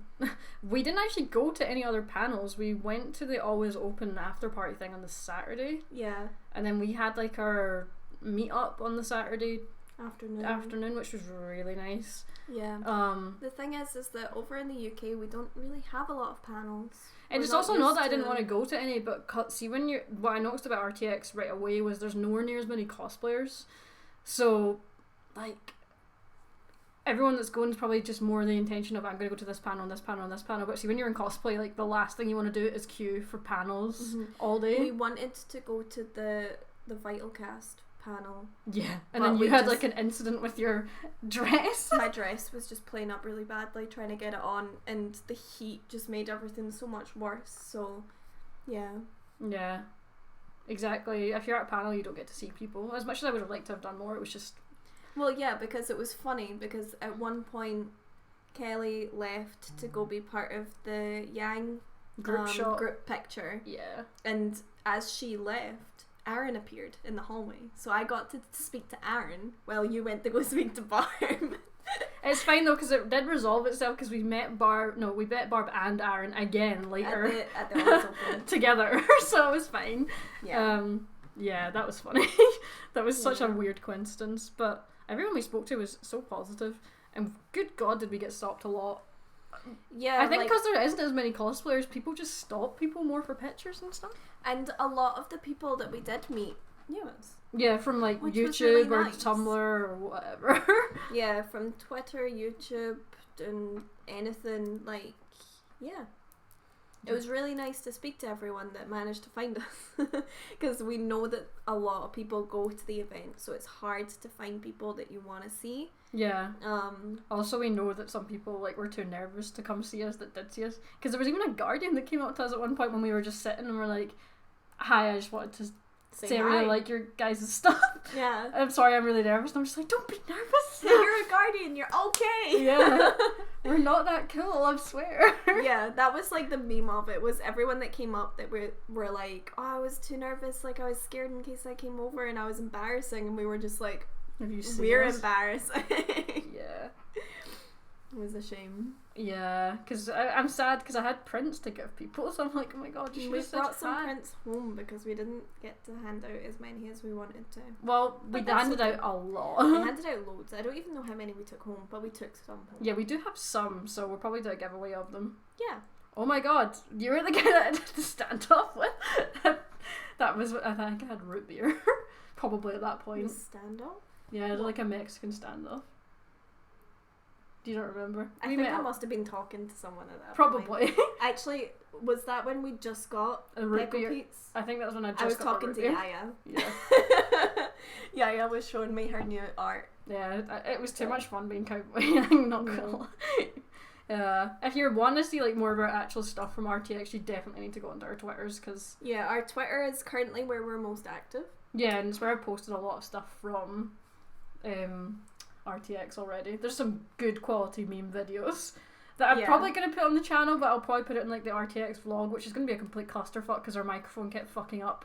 We didn't actually go to any other panels. We went to the Always Open after party thing on the Saturday. Yeah. And then we had like our meet up on the Saturday afternoon, which was really nice. Yeah. The thing is that over in the UK we don't really have a lot of panels. And it's also not that I didn't want to go to any, but see, what I noticed about RTX right away was there's nowhere near as many cosplayers. So, like, everyone that's going is probably just more the intention of I'm going to go to this panel and this panel and this panel. But see, when you're in cosplay, like, the last thing you want to do is queue for panels all day. We wanted to go to the Vital Cast panel. Yeah, and then you had like an incident with your dress. My dress was just playing up really badly trying to get it on, and the heat just made everything so much worse. So, yeah, exactly. If you're at a panel, you don't get to see people as much as I would have liked to have done more. It was just because it was funny because at one point Kelly left to go be part of the Yang group picture. Yeah, and as she left, Aaron appeared in the hallway, so I got to speak to Aaron while you went to go speak to Barb. It's fine though, because it did resolve itself, because we met Barb and Aaron again later at the Always Open together, so it was fine. Yeah, that was funny. That was such a weird coincidence, but everyone we spoke to was so positive, and good God did we get stopped a lot. Yeah, I think because there isn't as many cosplayers, people just stop people more for pictures and stuff. And a lot of the people that we did meet knew us. Yeah, from like YouTube really or nice. Tumblr or whatever. Yeah, from Twitter, YouTube, and anything like, yeah. It was really nice to speak to everyone that managed to find us, because we know that a lot of people go to the event, so it's hard to find people that you want to see. Yeah. Also, we know that some people like were too nervous to come see us that did see us, because there was even a Guardian that came up to us at one point when we were just sitting and we're like, "Hi, I just wanted to say I really like your guys' stuff." Yeah. I'm sorry, I'm really nervous. And I'm just like, don't be nervous. You're a Guardian, you're okay. Yeah. We're not that cool, I swear. Yeah, that was like the meme of it, was everyone that came up that were like, oh, I was too nervous, like I was scared in case I came over and I was embarrassing, and we were just like, we're embarrassing. Yeah. It was a shame. Yeah, because I'm sad because I had prints to give people, so I'm like, oh my God, you should have brought some prints home because we didn't get to hand out as many as we wanted to. Well, we handed out a lot. We handed out loads. I don't even know how many we took home, but we took some home. Yeah, we do have some, so we'll probably do a giveaway of them. Yeah. Oh my God, you were the guy that I did the standoff with. That was, I think I had root beer, probably at that point. Standoff? Yeah, I did like a Mexican standoff. Do you not remember? I think I must have been talking to someone at that Probably. point. Actually, was that when we just got a root Pickle beer? Pete's? I think that was when I was got talking to Yaya. Yeah. Yaya was showing me her new art. Yeah, it was too much fun being cowboy. I'm not gonna lie. If you want to see like more of our actual stuff from RTX, you definitely need to go onto our Twitters, because our Twitter is currently where we're most active. Yeah, and it's where I've posted a lot of stuff from RTX already. There's some good quality meme videos that I'm probably going to put on the channel, but I'll probably put it in like the RTX vlog, which is going to be a complete clusterfuck because our microphone kept fucking up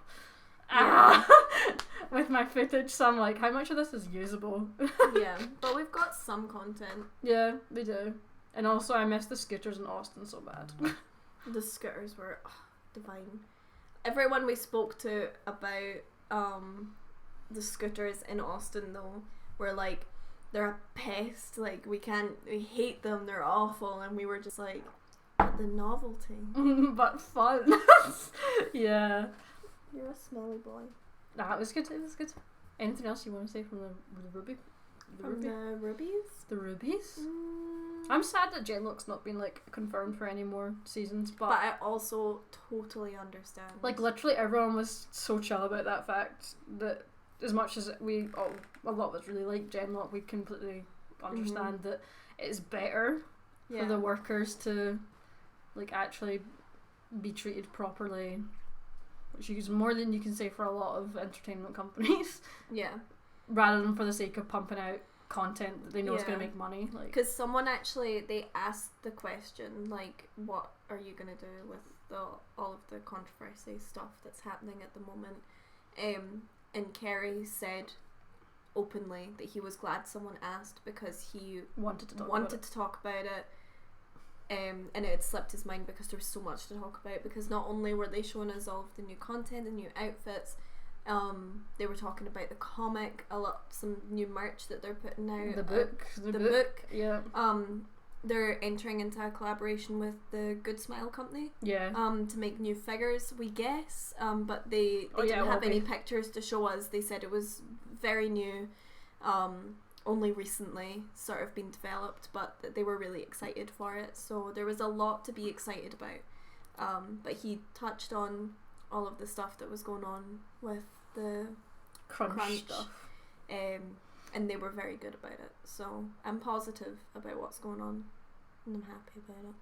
with my footage, so I'm like, how much of this is usable? Yeah, but we've got some content. Yeah, we do. And also I miss the scooters in Austin so bad. The scooters were divine. Everyone we spoke to about the scooters in Austin though were like, they're a pest, like we hate them, they're awful, and we were just like, but the novelty. But fun. Yeah. You're a smelly boy. Nah, it was good. Anything else you want to say from the RWBY? The Rubies? The Rubies? I'm sad that Genlock's not been like confirmed for any more seasons, but I also totally understand. Like literally everyone was so chill about that fact that as much as a lot of us really like Genlock, we completely understand that it's better for the workers to like actually be treated properly, which is more than you can say for a lot of entertainment companies. Yeah. Rather than for the sake of pumping out content that they know is going to make money. Like, because someone actually, they asked the question, like, what are you going to do with all of the controversy stuff that's happening at the moment? And Kerry said openly that he was glad someone asked because he wanted to talk about it. And it had slipped his mind because there was so much to talk about, because not only were they showing us all of the new content, the new outfits, they were talking about the comic, some new merch that they're putting out. The book. Yeah. They're entering into a collaboration with the Good Smile company. Yeah. To make new figures, we guess. But they didn't have any pictures to show us. They said it was very new, only recently sort of been developed, but that they were really excited for it. So there was a lot to be excited about. But he touched on all of the stuff that was going on with the crunch stuff, and they were very good about it. So I'm positive about what's going on, and I'm happy about it.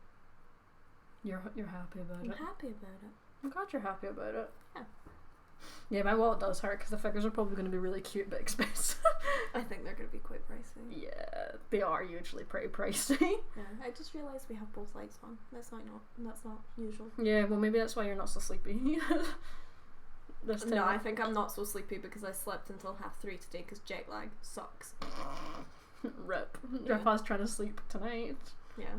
You're happy about it. I'm happy about it. I'm glad you're happy about it. Yeah. Yeah, my wallet does hurt because the figures are probably going to be really cute but expensive. I think they're going to be quite pricey. Yeah, they are usually pretty pricey. Yeah, I just realised we have both lights on. That's not usual. Yeah, well maybe that's why you're not so sleepy. No, I think I'm not so sleepy because I slept until 3:30 today because jet lag sucks. Rip. Grandpa's trying to sleep tonight. Yeah.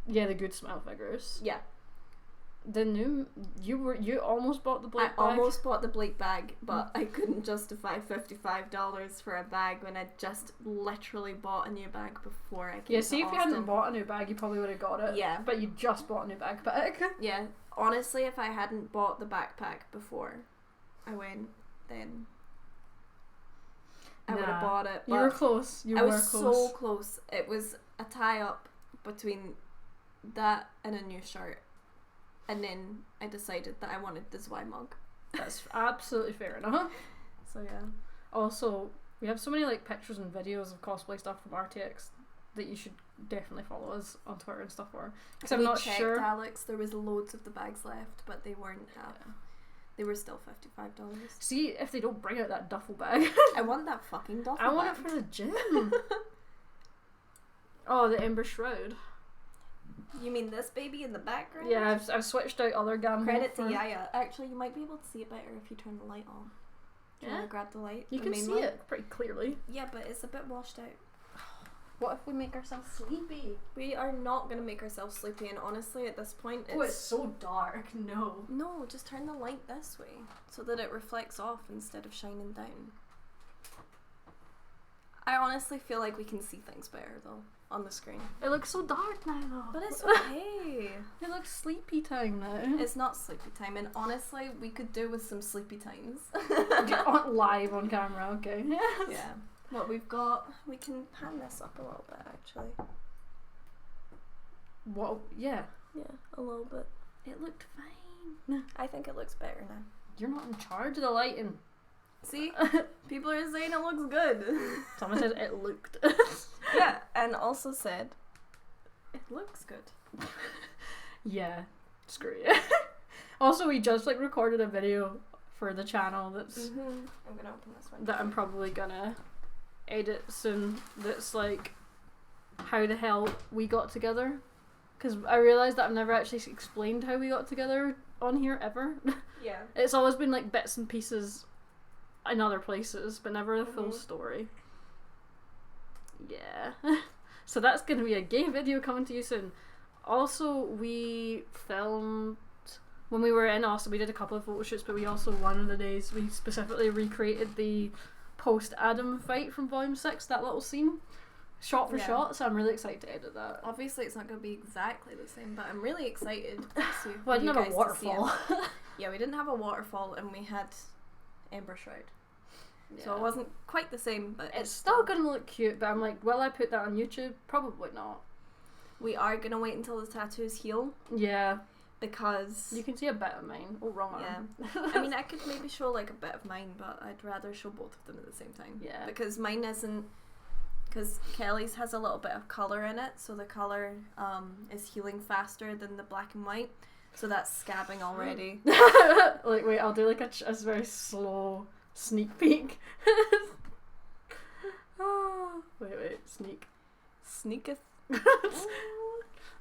Yeah, the Good Smile figures. Yeah. The new you almost bought the Blake bag? I almost bought the Blake bag, but I couldn't justify $55 for a bag when I just literally bought a new bag before I came to see if Austin. you hadn't bought a new bag you probably would have got it. Yeah. But you just bought a new backpack. Yeah. Honestly, if I hadn't bought the backpack before I went, then I would have bought it. You were close. I was so close. It was a tie-up between that and a new shirt. And then I decided that I wanted the Zwei mug. That's absolutely fair enough. So yeah. Also, we have so many like pictures and videos of cosplay stuff from RTX that you should definitely follow us on Twitter and stuff for. Because I'm not sure. Alex, there was loads of the bags left, but they weren't they were still $55. See if they don't bring out that duffel bag. I want that fucking duffel bag. I want it for the gym. Oh, the Ember Shroud. You mean this baby in the background? Yeah, I've switched out other Gamble. Credit to Yaya. Actually, you might be able to see it better if you turn the light on. Do you want to grab the light? You can see it pretty clearly. Yeah, but it's a bit washed out. What if we make ourselves sleepy? We are not going to make ourselves sleepy, and honestly, at this point, it's so dark. No, just turn the light this way so that it reflects off instead of shining down. I honestly feel like we can see things better, though, on the screen. It looks so dark now, though. But it's okay. It looks sleepy time now. It's not sleepy time, and honestly, we could do with some sleepy times. Live on camera, okay. Yeah. What we've got, we can pan this up a little bit, actually. What? Yeah. Yeah, a little bit. It looked fine. I think it looks better now. You're not in charge of the lighting. See? People are saying it looks good. Someone says it looked. Yeah, and also said it looks good. Yeah, screw you. Also, we just recorded a video for the channel that's I'm gonna open this one. That I'm probably gonna edit soon. That's how the hell we got together. Because I realised that I've never actually explained how we got together on here ever. Yeah. It's always been bits and pieces in other places, but never the full story. Yeah. So that's going to be a gay video coming to you soon. Also, we filmed when we were in Austin. We did a couple of photo shoots, but we also one of the days we specifically recreated the post-Adam fight from Volume 6, that little scene, shot for shot. So I'm really excited to edit that. Obviously, it's not going to be exactly the same, but I'm really excited to see. Well, I didn't have a waterfall. Yeah, we didn't have a waterfall and we had Ember Shroud. Yeah. So it wasn't quite the same, but it's still gonna look cute. But I'm like, will I put that on YouTube? Probably not. We are gonna wait until the tattoos heal. Yeah. Because you can see a bit of mine. Oh, wrong arm. Yeah. I mean, I could maybe show like a bit of mine, but I'd rather show both of them at the same time. Yeah. Because mine isn't. Because Kelly's has a little bit of colour in it, so the colour is healing faster than the black and white. So that's scabbing already. Like, wait, I'll do like a very slow sneak peek. Oh, wait, sneak. Sneaketh.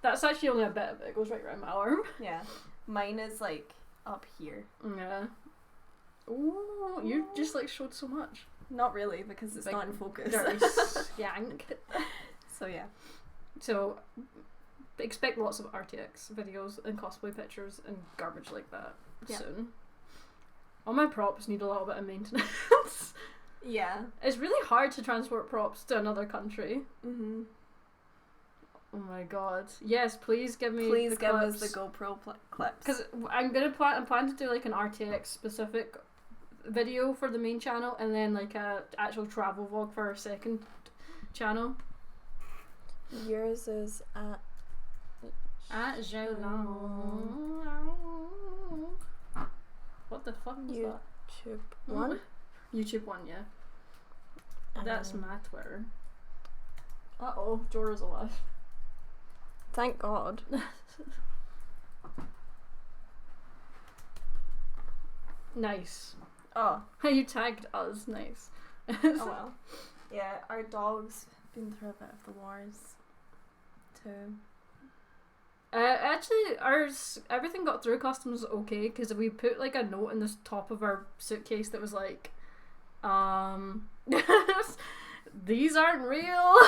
That's actually only a bit of it. It goes right around my arm. Yeah. Mine is like up here. Yeah. Ooh, you just like showed so much. Not really, because it's not in focus. Dirty skank. So yeah. So expect lots of RTX videos and cosplay pictures and garbage like that soon. All my props need a little bit of maintenance. Yeah. It's really hard to transport props to another country. Mhm. Oh my god. Yes, please give me Please the give clips. us the GoPro clips. Because I'm plan to do like an RTX specific video for the main channel and then like a actual travel vlog for our second channel. Yours is at What the fuck is that? YouTube one? YouTube one, yeah. That's my Twitter. Uh-oh, Jorah's alive. Thank God. Nice. Oh. You tagged us, nice. Oh well. Yeah, our dog's been through a bit of the wars too. Actually, everything got through customs okay because we put like a note in the top of our suitcase that was like, these aren't real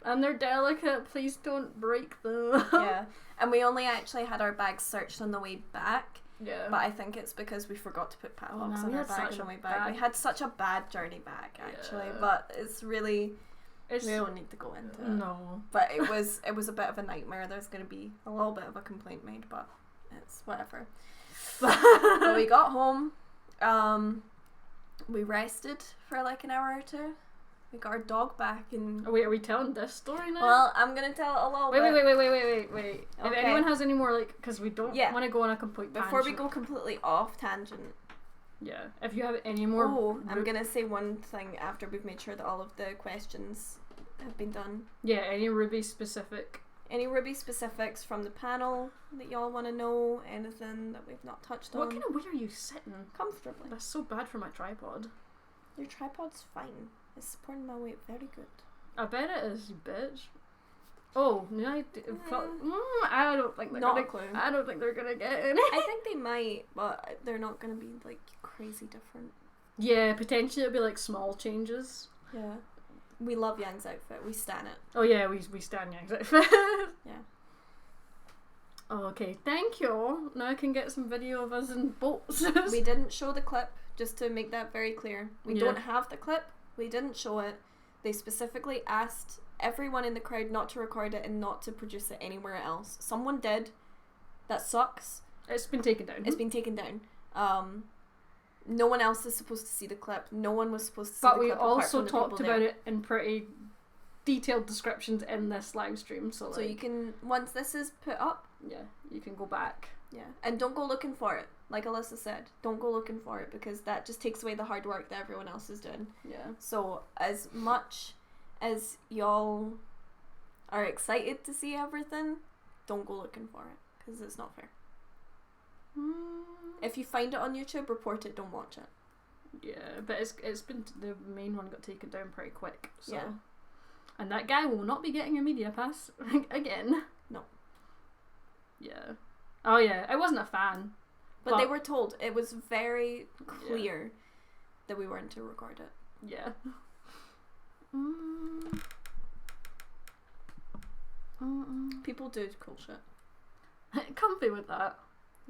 and they're delicate. Please don't break them. Yeah, and we only actually had our bags searched on the way back. Yeah, but I think it's because we forgot to put padlocks on our bag on the way back. We had such a bad journey back actually, but it's really. We don't need to go into it. No. But it was a bit of a nightmare. There's going to be a little bit of a complaint made, but it's whatever. But we got home. We rested for like an hour or two. We got our dog back and... Oh, wait, are we telling this story now? Well, I'm going to tell it a little bit. Wait. Okay. If anyone has any more, like, because we don't want to go on a complete tangent. Before we go completely off tangent. Yeah. If you have any more... Oh, I'm going to say one thing after we've made sure that all of the questions have been done. Yeah, any RWBY specific. Any RWBY specifics from the panel that y'all want to know, anything that we've not touched on. What kind of way are you sitting? Comfortably. That's so bad for my tripod. Your tripod's fine. It's supporting my weight very good. I bet it is, you bitch. Oh, no, I don't think they're not gonna, a clue. I don't think they're gonna get any. I think they might, but they're not gonna be like crazy different. Yeah, potentially it'll be like small changes. Yeah. We love Yang's outfit. We stan it. Oh yeah, we stand Yang's outfit. Yeah. Oh, okay, thank you. Now I can get some video of us in boats. We didn't show the clip, just to make that very clear. We don't have the clip. We didn't show it. They specifically asked everyone in the crowd not to record it and not to produce it anywhere else. Someone did. That sucks. It's been taken down. It's been taken down. No one else is supposed to see the clip. No one was supposed to see but the clip. But we also talked about it in pretty detailed descriptions in this live stream. So you can, once this is put up, you can go back. Yeah, and don't go looking for it. Like Alyssa said, don't go looking for it because that just takes away the hard work that everyone else is doing. Yeah. So as much as y'all are excited to see everything, don't go looking for it because it's not fair. If you find it on YouTube, report it. Don't watch it. Yeah, but it's been the main one got taken down pretty quick. So. Yeah. And that guy will not be getting a media pass again. No. Yeah. Oh yeah, I wasn't a fan. But they were told. It was very clear that we weren't to record it. Yeah. People do cool shit. Comfy with that.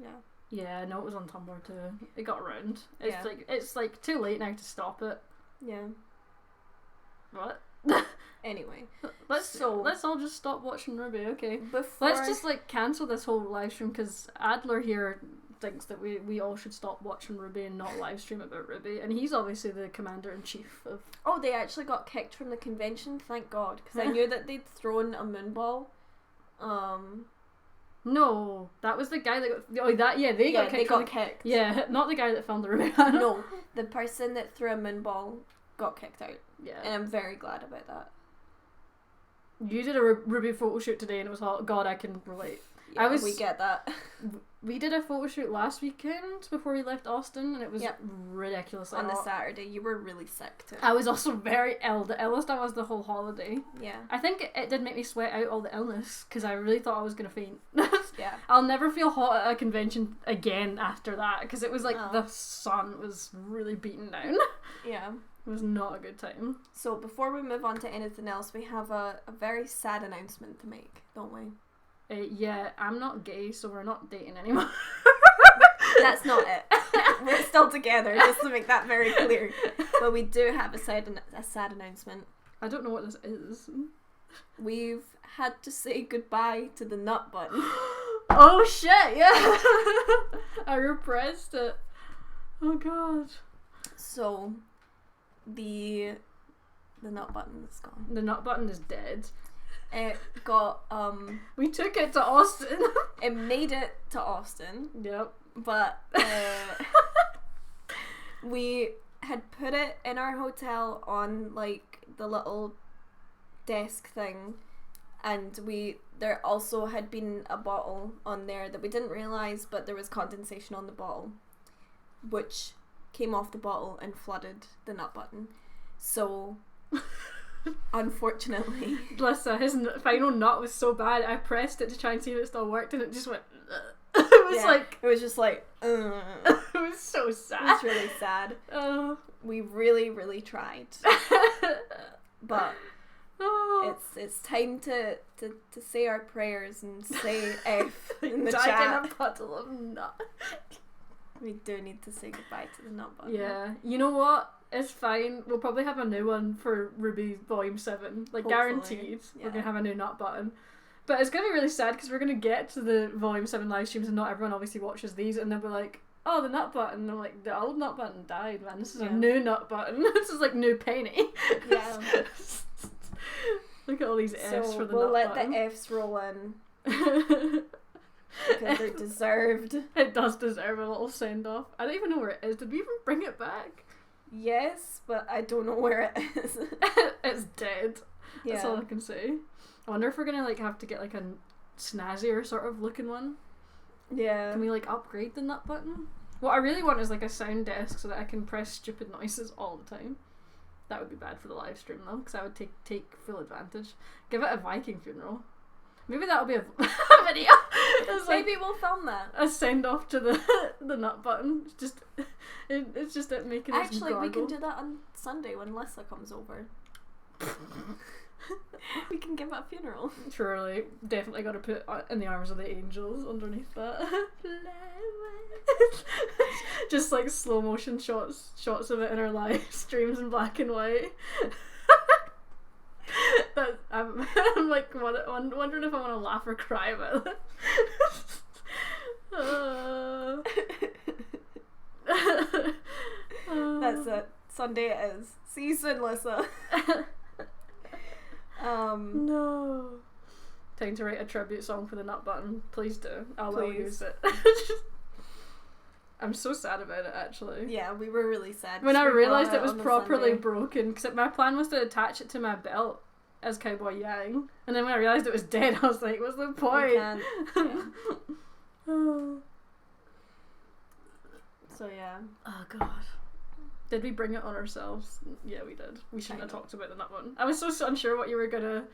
Yeah. Yeah, no, it was on Tumblr too. It got around. It's like too late now to stop it. Yeah. What? Anyway, let's all just stop watching RWBY, okay? Let's just like cancel this whole live stream because Adler here thinks that we all should stop watching RWBY and not live stream about RWBY, and he's obviously the commander-in-chief of... Oh, they actually got kicked from the convention, thank God, because I knew that they'd thrown a moonball. No, that was the guy that got... they got kicked. Yeah, not the guy that filmed the RWBY. No, the person that threw a moonball got kicked out. Yeah. And I'm very glad about that. You did a RWBY photo shoot today and it was hot. God, I can relate. Yeah, we get that. We did a photo shoot last weekend before we left Austin, and it was ridiculously on hot. The Saturday. You were really sick too. I was also very ill. The illest I was the whole holiday. Yeah. I think it did make me sweat out all the illness because I really thought I was going to faint. Yeah. I'll never feel hot at a convention again after that because it was like the sun was really beating down. Yeah. It was not a good time. So before we move on to anything else, we have a very sad announcement to make, don't we? Yeah, I'm not gay, so we're not dating anymore. That's not it. We're still together, just to make that very clear. But we do have a sad announcement. I don't know what this is. We've had to say goodbye to the nut button. Oh shit, yeah! I repressed it. Oh god. So, the nut button is gone. The nut button is dead. It got, we took it to Austin. It made it to Austin. Yep. But, we had put it in our hotel on, like, the little desk thing. And there also had been a bottle on there that we didn't realise, but there was condensation on the bottle, which came off the bottle and flooded the nut button. So... Unfortunately. Bless his final nut was so bad. I pressed it to try and see if it still worked and it just went it was just like it was so sad. It was really sad. We really, really tried. But it's time to say our prayers and say F in the chat. In a puddle of nut. We do need to say goodbye to the nut button. Yeah. You know what? It's fine. We'll probably have a new one for RWBY Volume 7. Like, hopefully. Guaranteed. Yeah. We're going to have a new nut button. But it's going to be really sad because we're going to get to the Volume 7 live streams and not everyone obviously watches these and they'll be like, oh, the nut button. And I'm like, the old nut button died, man. This is a new nut button. This is like new penny. Yeah. Look at all these Fs for the we'll nut let button. The Fs roll in. Because they're deserved. It does deserve a little send off. I don't even know where it is. Did we even bring it back? Yes, but I don't know where it is. It's dead. Yeah. That's all I can say. I wonder if we're gonna like have to get like a snazzier sort of looking one. Yeah. Can we like upgrade the nut button? What I really want is like a sound desk so that I can press stupid noises all the time. That would be bad for the live stream though, because I would take full advantage. Give it a Viking funeral. Maybe that'll be a video. Maybe we'll film that. A send off to the nut button. It's just it making us Actually, gargle. we can do that on Sunday when Lissa comes over. We can give it a funeral. Surely, definitely got to put in the arms of the angels underneath that. Just like slow motion shots of it in our live streams in black and white. I'm like wondering if I want to laugh or cry about it. That's it. Sunday it is. See you soon, Lissa. No. Time to write a tribute song for the nut button. Please do. I'll use it. I'm so sad about it, actually. Yeah, we were really sad. When I realised it was properly broken, because my plan was to attach it to my belt as Cowboy Yang, and then when I realised it was dead, I was like, what's the point? Yeah. So yeah. Oh god. Did we bring it on ourselves? Yeah, we did. We shouldn't have talked about the nut button. I was so unsure what you were gonna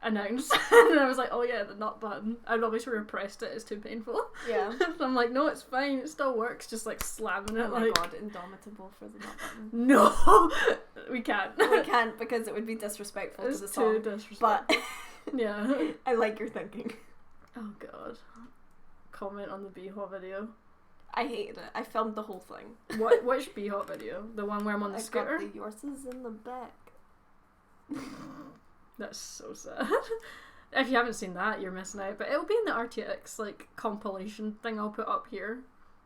announce, and then I was like, oh yeah, the nut button. I'd obviously repressed it, it's too painful. Yeah. So I'm like, no, it's fine, it still works, just like slamming it. Oh my god, indomitable for the nut button. No! We can't. We can't because it would be disrespectful to the song. Too disrespectful. But yeah. I like your thinking. Oh god. Comment on the B-Hop video. I hated it. I filmed the whole thing. Which B-Hop video? The one where I'm on the scooter? Got the yours is in the back. That's so sad. If you haven't seen that, you're missing out. But it'll be in the RTX like compilation thing I'll put up here.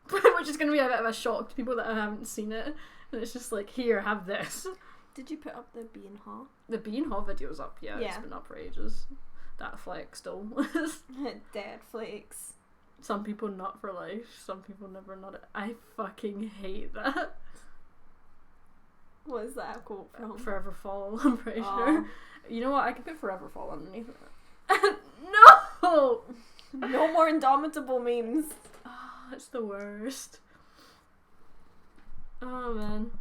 which is going to be a bit of a shock to people that haven't seen it. And it's just like, here, have this. Did you put up the Bean Haw? The Bean Haw video's up, yeah. It's been up for ages. That flex still. Dead flakes. Some people nut for life, some people never nut it. I fucking hate that. What is that quote from? Forever Fall, I'm pretty sure. You know what? I could put Forever Fall underneath it. No! No more Indomitable memes. Oh, it's the worst. Oh, man.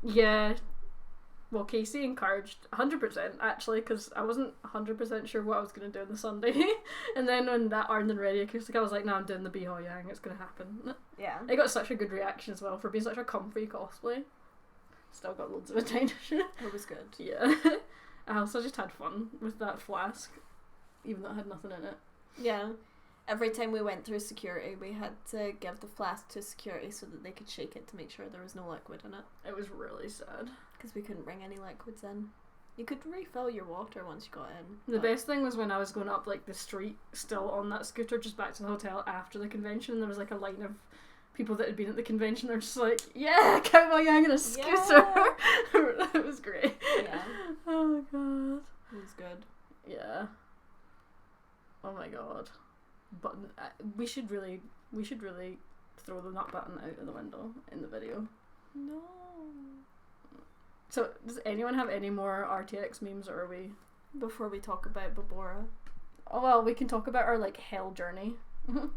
Yeah. Well, Casey encouraged 100% actually, because I wasn't 100% sure what I was going to do on the Sunday. And then when that Arden Ready acoustic, I was like, no, I'm doing the Bee Haw Yang, it's going to happen. Yeah. It got such a good reaction as well for being such a comfy cosplay. Still got loads of attention. It was good. Yeah. I also just had fun with that flask, even though it had nothing in it. Yeah. Every time we went through security, we had to give the flask to security so that they could shake it to make sure there was no liquid in it. It was really sad. Because we couldn't bring any liquids in. You could refill your water once you got in. The best thing was when I was going up like the street, still on that scooter, just back to the hotel after the convention, and there was like a line of people that had been at the convention. They're just like, yeah, Cowboy Yang and a scooter. Yeah. It was great. Yeah. Oh my god. It was good. Yeah. Oh my god. But we should really throw the nut button out of the window in the video. No. So, does anyone have any more RTX memes, or are we... Before we talk about Babora? Oh well, we can talk about our, like, hell journey. I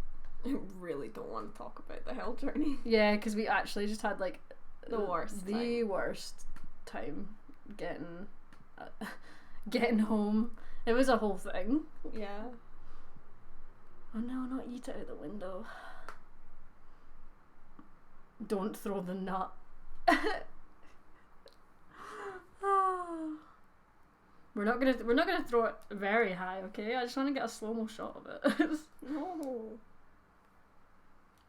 really don't want to talk about the hell journey. Yeah, because we actually just had, like... The worst time getting home. It was a whole thing. Yeah. Oh no, not eat it out the window. Don't throw the nut. We're not gonna throw it very high, okay? I just want to get a slow-mo shot of it. No.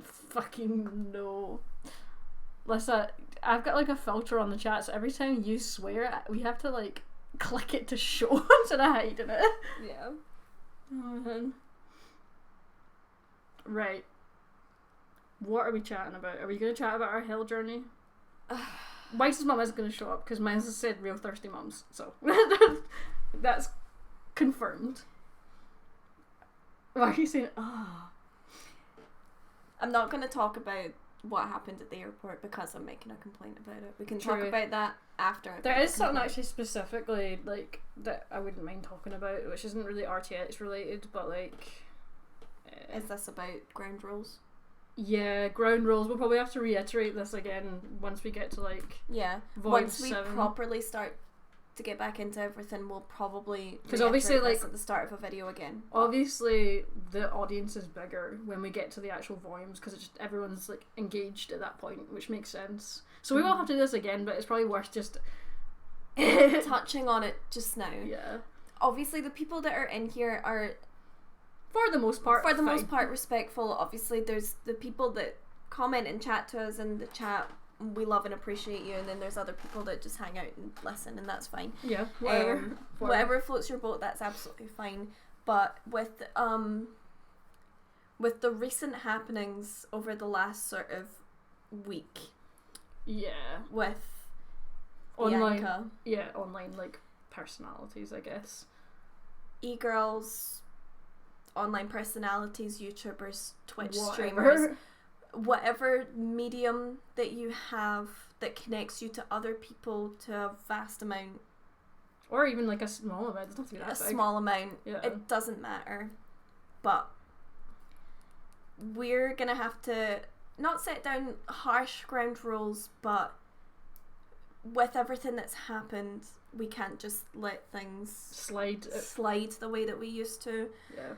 Fucking no. Listen, I've got like a filter on the chat, so every time you swear, we have to like click it to show instead of hiding it. Yeah. Oh man. Right. What are we chatting about? Are we going to chat about our hell journey? Weiss's mum isn't going to show up because mine has said real thirsty mums, so that's confirmed. Why are you saying, I'm not going to talk about what happened at the airport because I'm making a complaint about it. We can talk about that after. There is something actually specifically like that I wouldn't mind talking about, which isn't really RTX related, but like... Is this about ground rules? Yeah, ground rules. We'll probably have to reiterate this again once we get to like Volume once we 7. properly start to get back into everything, we'll probably because obviously like at the start of a video again. Obviously, the audience is bigger when we get to the actual volumes because it's just everyone's like engaged at that point, which makes sense. So we will have to do this again, but it's probably worth just touching on it just now. Yeah. Obviously, the people that are in here are. For the most part, respectful. Obviously, there's the people that comment and chat to us in the chat. We love and appreciate you, and then there's other people that just hang out and listen, and that's fine. Yeah, whatever floats your boat, that's absolutely fine. But with the recent happenings over the last sort of week, with online, Bianca, online like personalities, I guess, e-girls, online personalities, YouTubers, Twitch whatever. streamers, whatever medium that you have that connects you to other people to a vast amount, or even like a small amount. It doesn't have to be that big. Small amount. Yeah. It doesn't matter. But we're gonna have to not set down harsh ground rules, but with everything that's happened, we can't just let things slide the way that we used to. Yeah.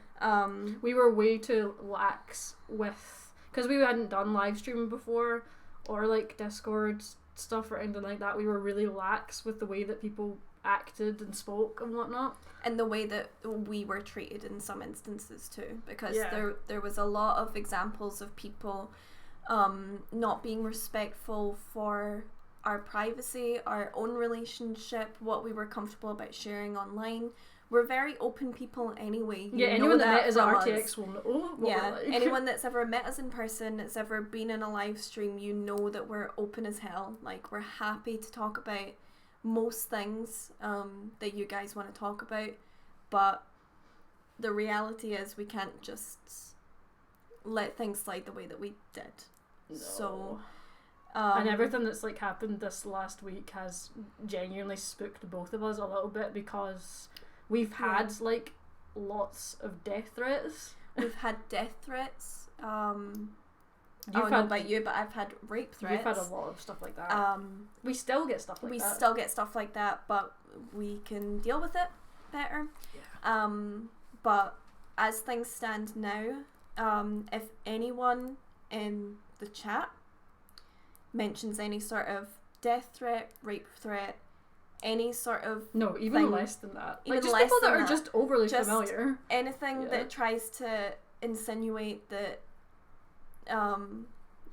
We were way too lax with, because we hadn't done live streaming before or like Discord stuff or anything like that. We were really lax with the way that people acted and spoke and whatnot, and the way that we were treated in some instances too, because there was a lot of examples of people not being respectful for our privacy, our own relationship, what we were comfortable about sharing online, we're very open people anyway. Yeah, anyone that met us at RTX will know what we're like. Anyone that's ever met us in person, that's ever been in a live stream, you know that we're open as hell. Like, we're happy to talk about most things that you guys want to talk about, but the reality is we can't just let things slide the way that we did. No. So and everything that's like happened this last week has genuinely spooked both of us a little bit, because we've had like lots of death threats. We've had death threats. I don't know about you, but I've had rape threats. You've had a lot of stuff like that. We still get stuff like that. We still get stuff like that, but we can deal with it better. Yeah. But as things stand now, if anyone in the chat mentions any sort of death threat, rape threat, any sort of even less than that, even like just less people that than are just overly familiar, anything that tries to insinuate that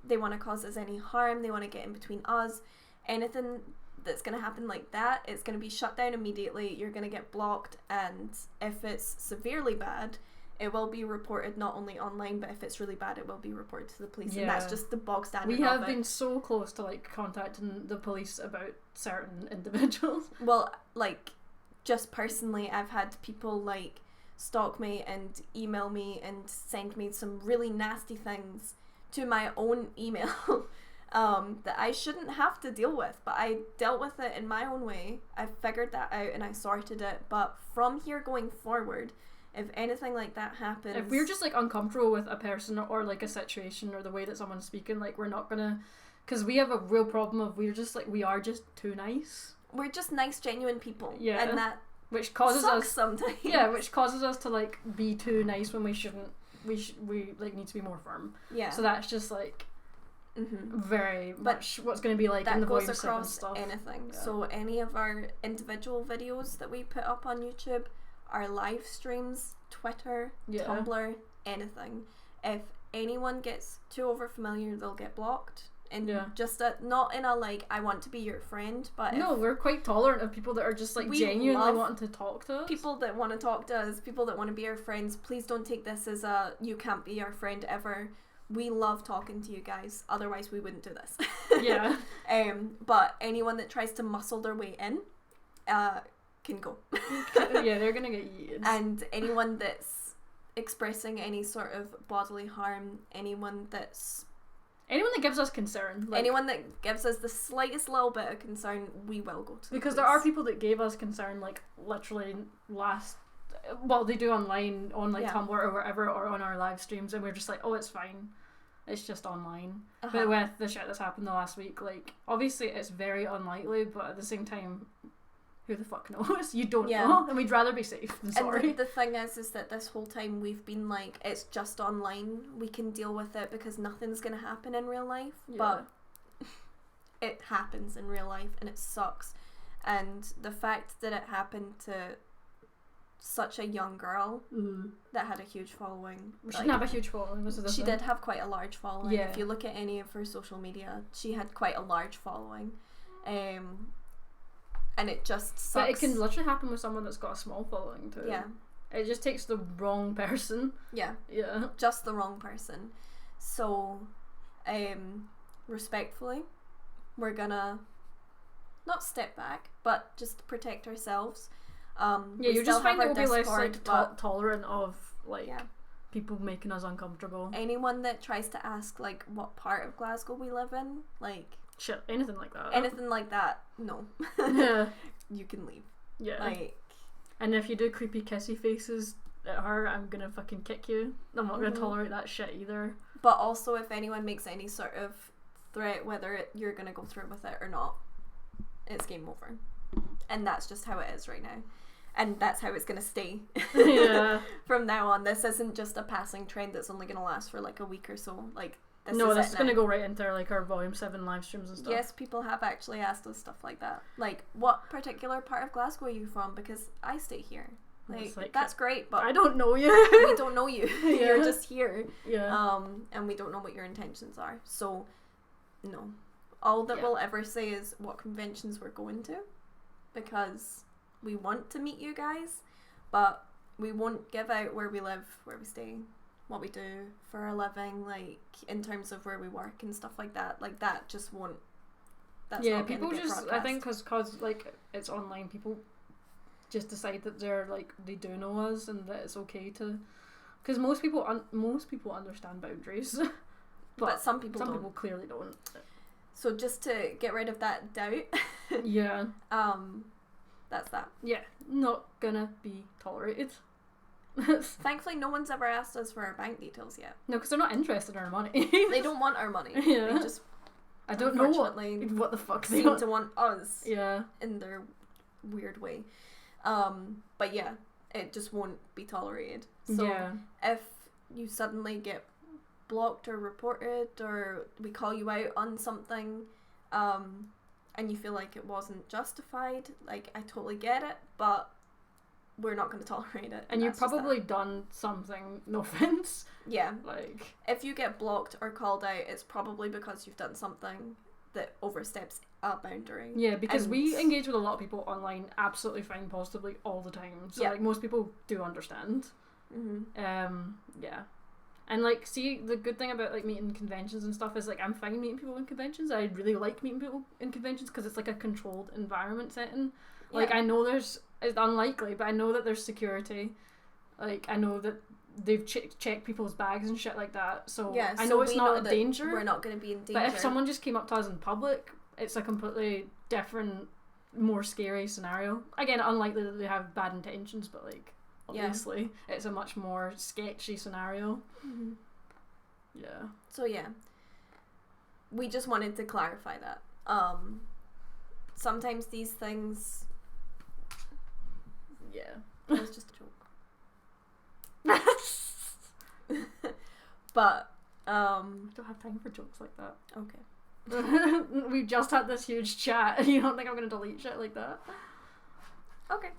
they want to cause us any harm, they want to get in between us, anything that's going to happen like that, it's going to be shut down immediately. You're going to get blocked, and if it's severely bad, it will be reported not only online, but if it's really bad, it will be reported to the police. And that's just the bog standard. We have been so close to like contacting the police about certain individuals. Well, like, just personally, I've had people like stalk me and email me and send me some really nasty things to my own email that I shouldn't have to deal with, but I dealt with it in my own way. I figured that out and I sorted it. But from here going forward, if anything like that happens, if we're just like uncomfortable with a person or like a situation or the way that someone's speaking, like, we're not gonna, because we have a real problem of we are just too nice. We're just nice, genuine people. Yeah. And that which causes sucks us sometimes. Yeah, which causes us to like be too nice when we shouldn't. We like need to be more firm. Yeah. So that's just like very much what's going to be like that in the goes Volume 7 across stuff. anything. Yeah. So any of our individual videos that we put up on YouTube, our live streams, Twitter, Tumblr, anything. If anyone gets too overfamiliar, they'll get blocked. And just not in a like, I want to be your friend, but we're quite tolerant of people that are just like genuinely wanting to talk to us. People that want to talk to us, people that want to be our friends. Please don't take this as a you can't be our friend ever. We love talking to you guys, otherwise we wouldn't do this. Yeah. But anyone that tries to muscle their way in can go. Yeah, they're gonna get yeeted. And anyone that's expressing any sort of bodily harm, anyone that gives us concern, like, anyone that gives us the slightest little bit of concern, we will go to the because police. there are people that gave us concern like literally they do online on like Tumblr or wherever, or on our live streams, and we're just like, oh, it's fine, it's just online. But with the shit that's happened the last week, like, obviously it's very unlikely, but at the same time, who the fuck knows? You don't know, and we'd rather be safe than sorry. And the thing is that this whole time we've been like, it's just online, we can deal with it because nothing's gonna happen in real life. But it happens in real life and it sucks. And the fact that it happened to such a young girl that had a huge following. She didn't have a huge following. She did have quite a large following. Yeah. If you look at any of her social media, she had quite a large following. And it just sucks. But it can literally happen with someone that's got a small following too. Yeah. It just takes the wrong person. Yeah. Yeah. Just the wrong person. So, respectfully, we're gonna not step back, but just protect ourselves. You just find that we'll be less like tolerant of like people making us uncomfortable. Anyone that tries to ask like what part of Glasgow we live in, like shit, anything like that, no. Yeah. You can leave. Yeah. Like, and if you do creepy kissy faces at her, I'm gonna fucking kick you. I'm not gonna tolerate that shit either. But also, if anyone makes any sort of threat, whether you're gonna go through with it or not, it's game over. And that's just how it is right now. And that's how it's gonna stay. Yeah. From now on, this isn't just a passing trend that's only gonna last for like a week or so. Like, this is going to go right into like our Volume 7 live streams and stuff. Yes, people have actually asked us stuff like that. Like, what particular part of Glasgow are you from? Because I stay here. Like that's great, but I don't know you. We don't know you. Yeah. You're just here. Yeah. And we don't know what your intentions are. So, no. All that we'll ever say is what conventions we're going to. Because we want to meet you guys. but we won't give out where we live, where we stay, what we do for a living, like in terms of where we work and stuff like that. Like that just won't. That's not people get just broadcast. I think because like it's online, people just decide that they're like they do know us and that it's okay to. Because most people understand boundaries, but some people clearly don't. So just to get rid of that doubt, yeah, that's that. Yeah, not gonna be tolerated. Thankfully, no one's ever asked us for our bank details yet. No, because they're not interested in our money. They don't want our money. Yeah. They just I don't know what the fuck they seem to want us. Yeah. In their weird way. But yeah, it just won't be tolerated. So if you suddenly get blocked or reported, or we call you out on something, and you feel like it wasn't justified, like I totally get it, but we're not going to tolerate it. And you've probably done something, no offense. Yeah. Like, if you get blocked or called out, it's probably because you've done something that oversteps a boundary. Yeah, because we engage with a lot of people online absolutely fine, positively all the time. So like most people do understand. Mm-hmm. Yeah. And like, see, the good thing about like meeting conventions and stuff is like I'm fine meeting people in conventions. I really like meeting people in conventions because it's like a controlled environment setting. Like I know it's unlikely, but I know that there's security. Like I know that they've checked people's bags and shit like that. So I know it's not a danger. We're not going to be in danger. But if someone just came up to us in public, it's a completely different, more scary scenario. Again, unlikely that they have bad intentions, but like obviously it's a much more sketchy scenario. Mm-hmm. Yeah. So yeah, we just wanted to clarify that. Sometimes these things. Yeah. It was just a joke. But don't have time for jokes like that. Okay. We've just had this huge chat. You don't think I'm gonna delete shit like that? Okay.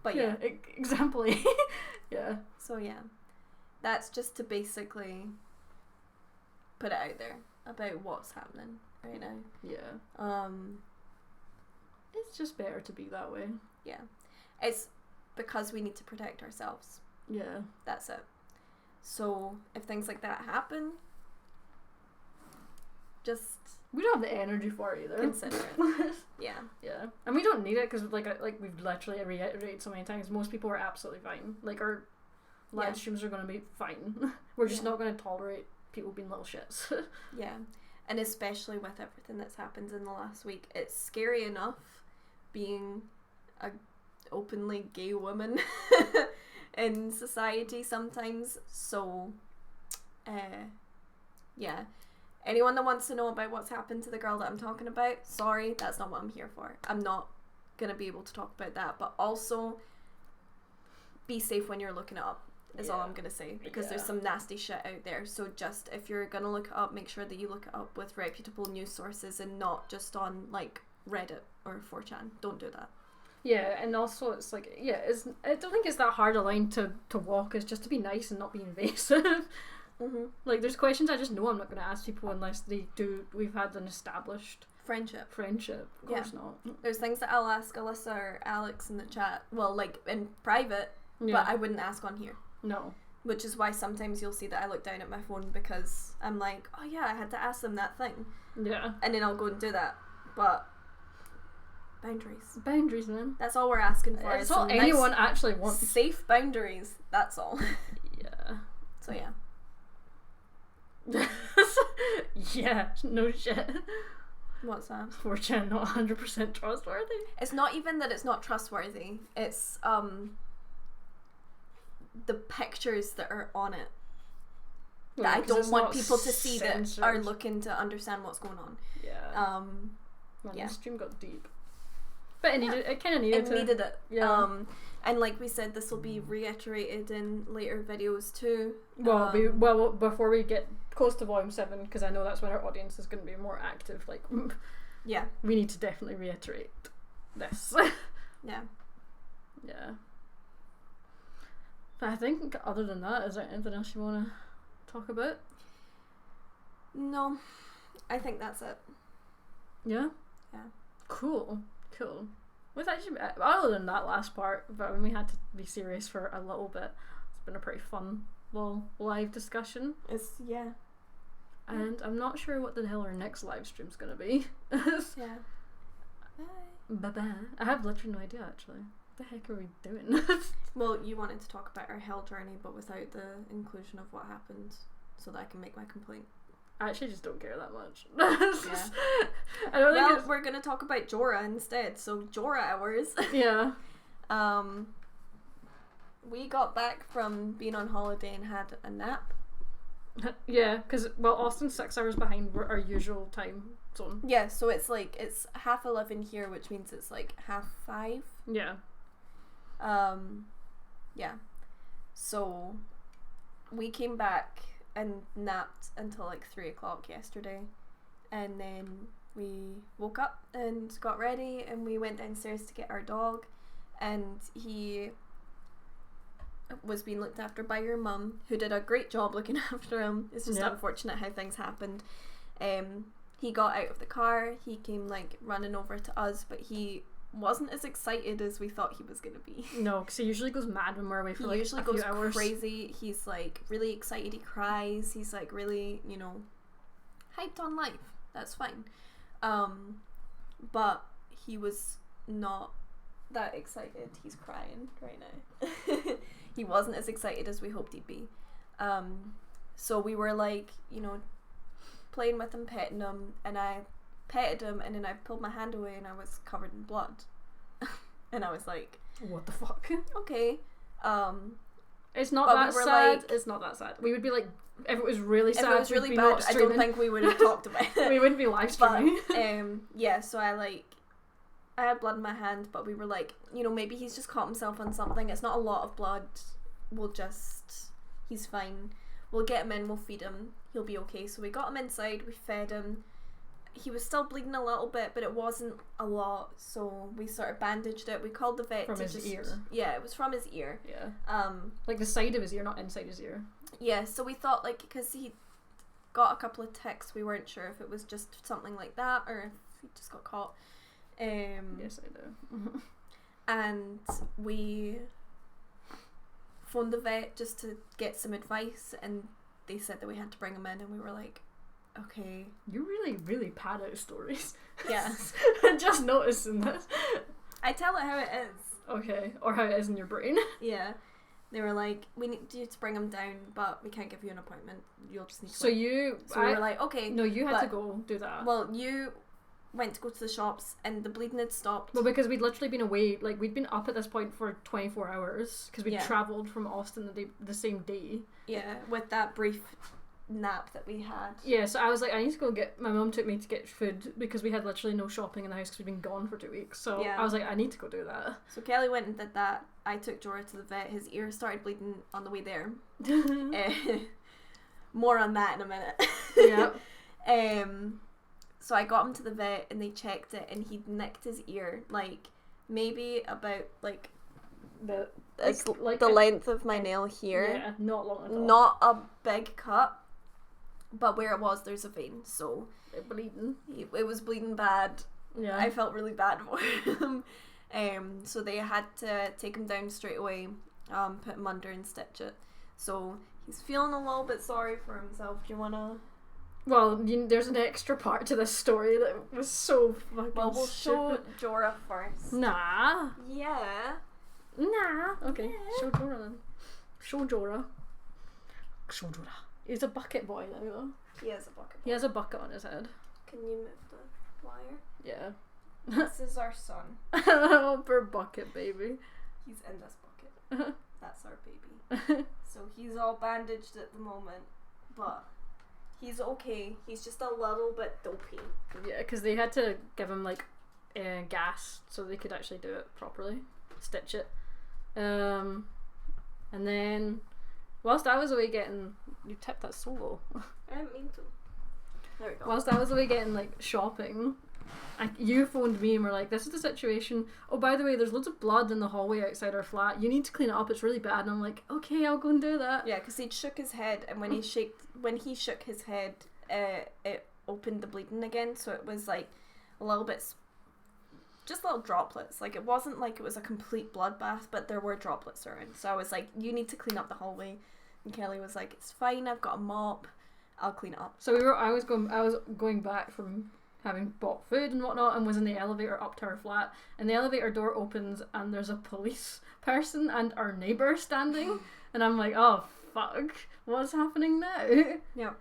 But yeah, exemplary. Yeah. So yeah, that's just to basically put it out there about what's happening right now. Yeah. It's just better to be that way. Yeah. It's because we need to protect ourselves. Yeah. That's it. So if things like that happen, just we don't have the energy for it either. Consider it. Yeah. Yeah. And we don't need it because like we've literally reiterated so many times, most people are absolutely fine. Like our live streams are going to be fine. We're just not going to tolerate people being little shits. Yeah. And especially with everything that's happened in the last week, it's scary enough being a openly gay woman in society sometimes. So yeah, anyone that wants to know about what's happened to the girl that I'm talking about, sorry, that's not what I'm here for. I'm not gonna be able to talk about that, but also be safe when you're looking it up is all I'm gonna say, because there's some nasty shit out there. So just if you're gonna look it up, make sure that you look it up with reputable news sources and not just on like Reddit or 4chan. Don't do that. Yeah, and also it's like, I don't think it's that hard a line to walk. It's just to be nice and not be invasive. Mm-hmm. Like there's questions I just know I'm not going to ask people unless we've had an established friendship. Of course not. There's things that I'll ask Alyssa or Alex in the chat, well, like in private, but I wouldn't ask on here. No. Which is why sometimes you'll see that I look down at my phone because I'm like, oh yeah, I had to ask them that thing. Yeah. And then I'll go and do that. But boundaries, man. That's all we're asking for. It's all anyone actually wants. Safe boundaries. That's all. Yeah. So yeah. Yeah, no shit. What's that? 4chan not 100% trustworthy. It's not even that it's not trustworthy. It's the pictures that are on it that I don't want people to see that are looking to understand what's going on. Yeah. The stream got deep. But it kind of needed it. Yeah. And like we said, this will be reiterated in later videos too. Well, before we get close to Volume 7, because I know that's when our audience is going to be more active. Like, yeah, we need to definitely reiterate this. Yeah. Yeah. But I think other than that, is there anything else you want to talk about? No, I think that's it. Yeah? Yeah. Cool. With actually, other than that last part, but when we had to be serious for a little bit, it's been a pretty fun little live discussion. Yeah. And I'm not sure what the hell our next live stream's gonna be. Yeah. Bye. I have literally no idea actually. What the heck are we doing? Well, you wanted to talk about our hell journey, but without the inclusion of what happened, so that I can make my complaint. I actually just don't care that much. Yeah. I don't think well, we're gonna talk about Jorah instead. So Jorah hours. Yeah. We got back from being on holiday and had a nap. Yeah, because Austin's 6 hours behind our usual time zone. Yeah, so it's 11:30 here, which means it's 5:30. Yeah. Yeah. So we came back and napped until 3:00 yesterday, and then we woke up and got ready and we went downstairs to get our dog, and he was being looked after by your mum, who did a great job looking after him. It's just unfortunate how things happened. He got out of the car, he came running over to us, but he wasn't as excited as we thought he was gonna be. No, because he usually goes mad when we're away for he usually a goes few hours. crazy. He's really excited, he cries, he's really, hyped on life. That's fine. But he was not that excited. He's crying right now. He wasn't as excited as we hoped he'd be. So we were playing with him, petting him, and I petted him, and then I pulled my hand away and I was covered in blood. And I was like, what the fuck? Okay. It's not that sad. It's not that sad. We would be if it was really sad, if it was really bad, I don't think we would have talked about it. We wouldn't be live streaming. But, yeah, so I had blood in my hand, but we were maybe he's just caught himself on something. It's not a lot of blood. He's fine. We'll get him in, we'll feed him. He'll be okay. So we got him inside, we fed him. He was still bleeding a little bit, but it wasn't a lot. So we sort of bandaged it. We called the vet from his ear. Yeah, it was from his ear. Yeah. The side of his ear, not inside his ear. Yeah, so we thought because he got a couple of ticks, we weren't sure if it was just something like that or if he just got caught. Yes, I do. And we phoned the vet just to get some advice, and they said that we had to bring him in, and we were like, okay. You really, really pad out stories. Yeah. I'm just noticing this. I tell it how it is. Okay, or how it is in your brain. Yeah. They were like, we need you to bring him down, but we can't give you an appointment. You'll just need to we were like, okay. No, you had to go do that. Well, you went to go to the shops and the bleeding had stopped. Well, because we'd literally been away, we'd been up at this point for 24 hours because we'd travelled from Austin the same day. Yeah, with that brief nap that we had. Yeah, so I was like, I need to go my mum took me to get food because we had literally no shopping in the house because we'd been gone for 2 weeks. So I was like, I need to go do that. So Kelly went and did that. I took Jorah to the vet. His ear started bleeding on the way there. More on that in a minute. Yeah. So I got him to the vet and they checked it, and he'd nicked his ear maybe about the length of my nail here. Yeah, not long at all. Not a big cut, but where it was, there's a vein, so it bleeding. It was bleeding bad. Yeah, I felt really bad for him. So they had to take him down straight away, put him under and stitch it. So he's feeling a little bit sorry for himself. Do you wanna? Well, there's an extra part to this story that was so fucking. Well, we'll show Jorah first. Nah. Yeah. Nah. Okay. Yeah. Show Jorah then. Show Jorah. He's a bucket boy now, though. He has a bucket. He has a bucket on his head. Can you move the wire? Yeah. This is our son. Oh, poor bucket baby. He's in this bucket. That's our baby. So he's all bandaged at the moment, but he's okay. He's just a little bit dopey. Yeah, because they had to give him gas so they could actually do it properly, stitch it. And then whilst I was away getting, you tipped that so low. I didn't mean to. There we go. Whilst I was away getting shopping, you phoned me and were like, this is the situation. Oh, by the way, there's loads of blood in the hallway outside our flat. You need to clean it up. It's really bad. And I'm like, okay, I'll go and do that. Yeah, because he'd shook his head, and when he shook his head, it opened the bleeding again. So it was a little bit just little droplets. Like, it wasn't like it was a complete bloodbath, but there were droplets around. So I was like, you need to clean up the hallway. And Kelly was like, it's fine, I've got a mop, I'll clean it up. So I was going back from having bought food and whatnot, and was in the elevator up to our flat, and the elevator door opens and there's a police person and our neighbour standing, and I'm like, oh fuck, what's happening now? Yeah.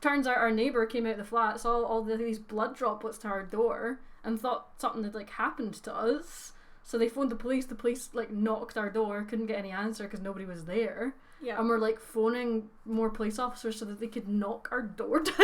Turns out our neighbour came out of the flat, saw all these blood droplets to our door, and thought something had like happened to us. So they phoned the police. The police like knocked our door, couldn't get any answer because nobody was there. Yeah. And we're like phoning more police officers so that they could knock our door down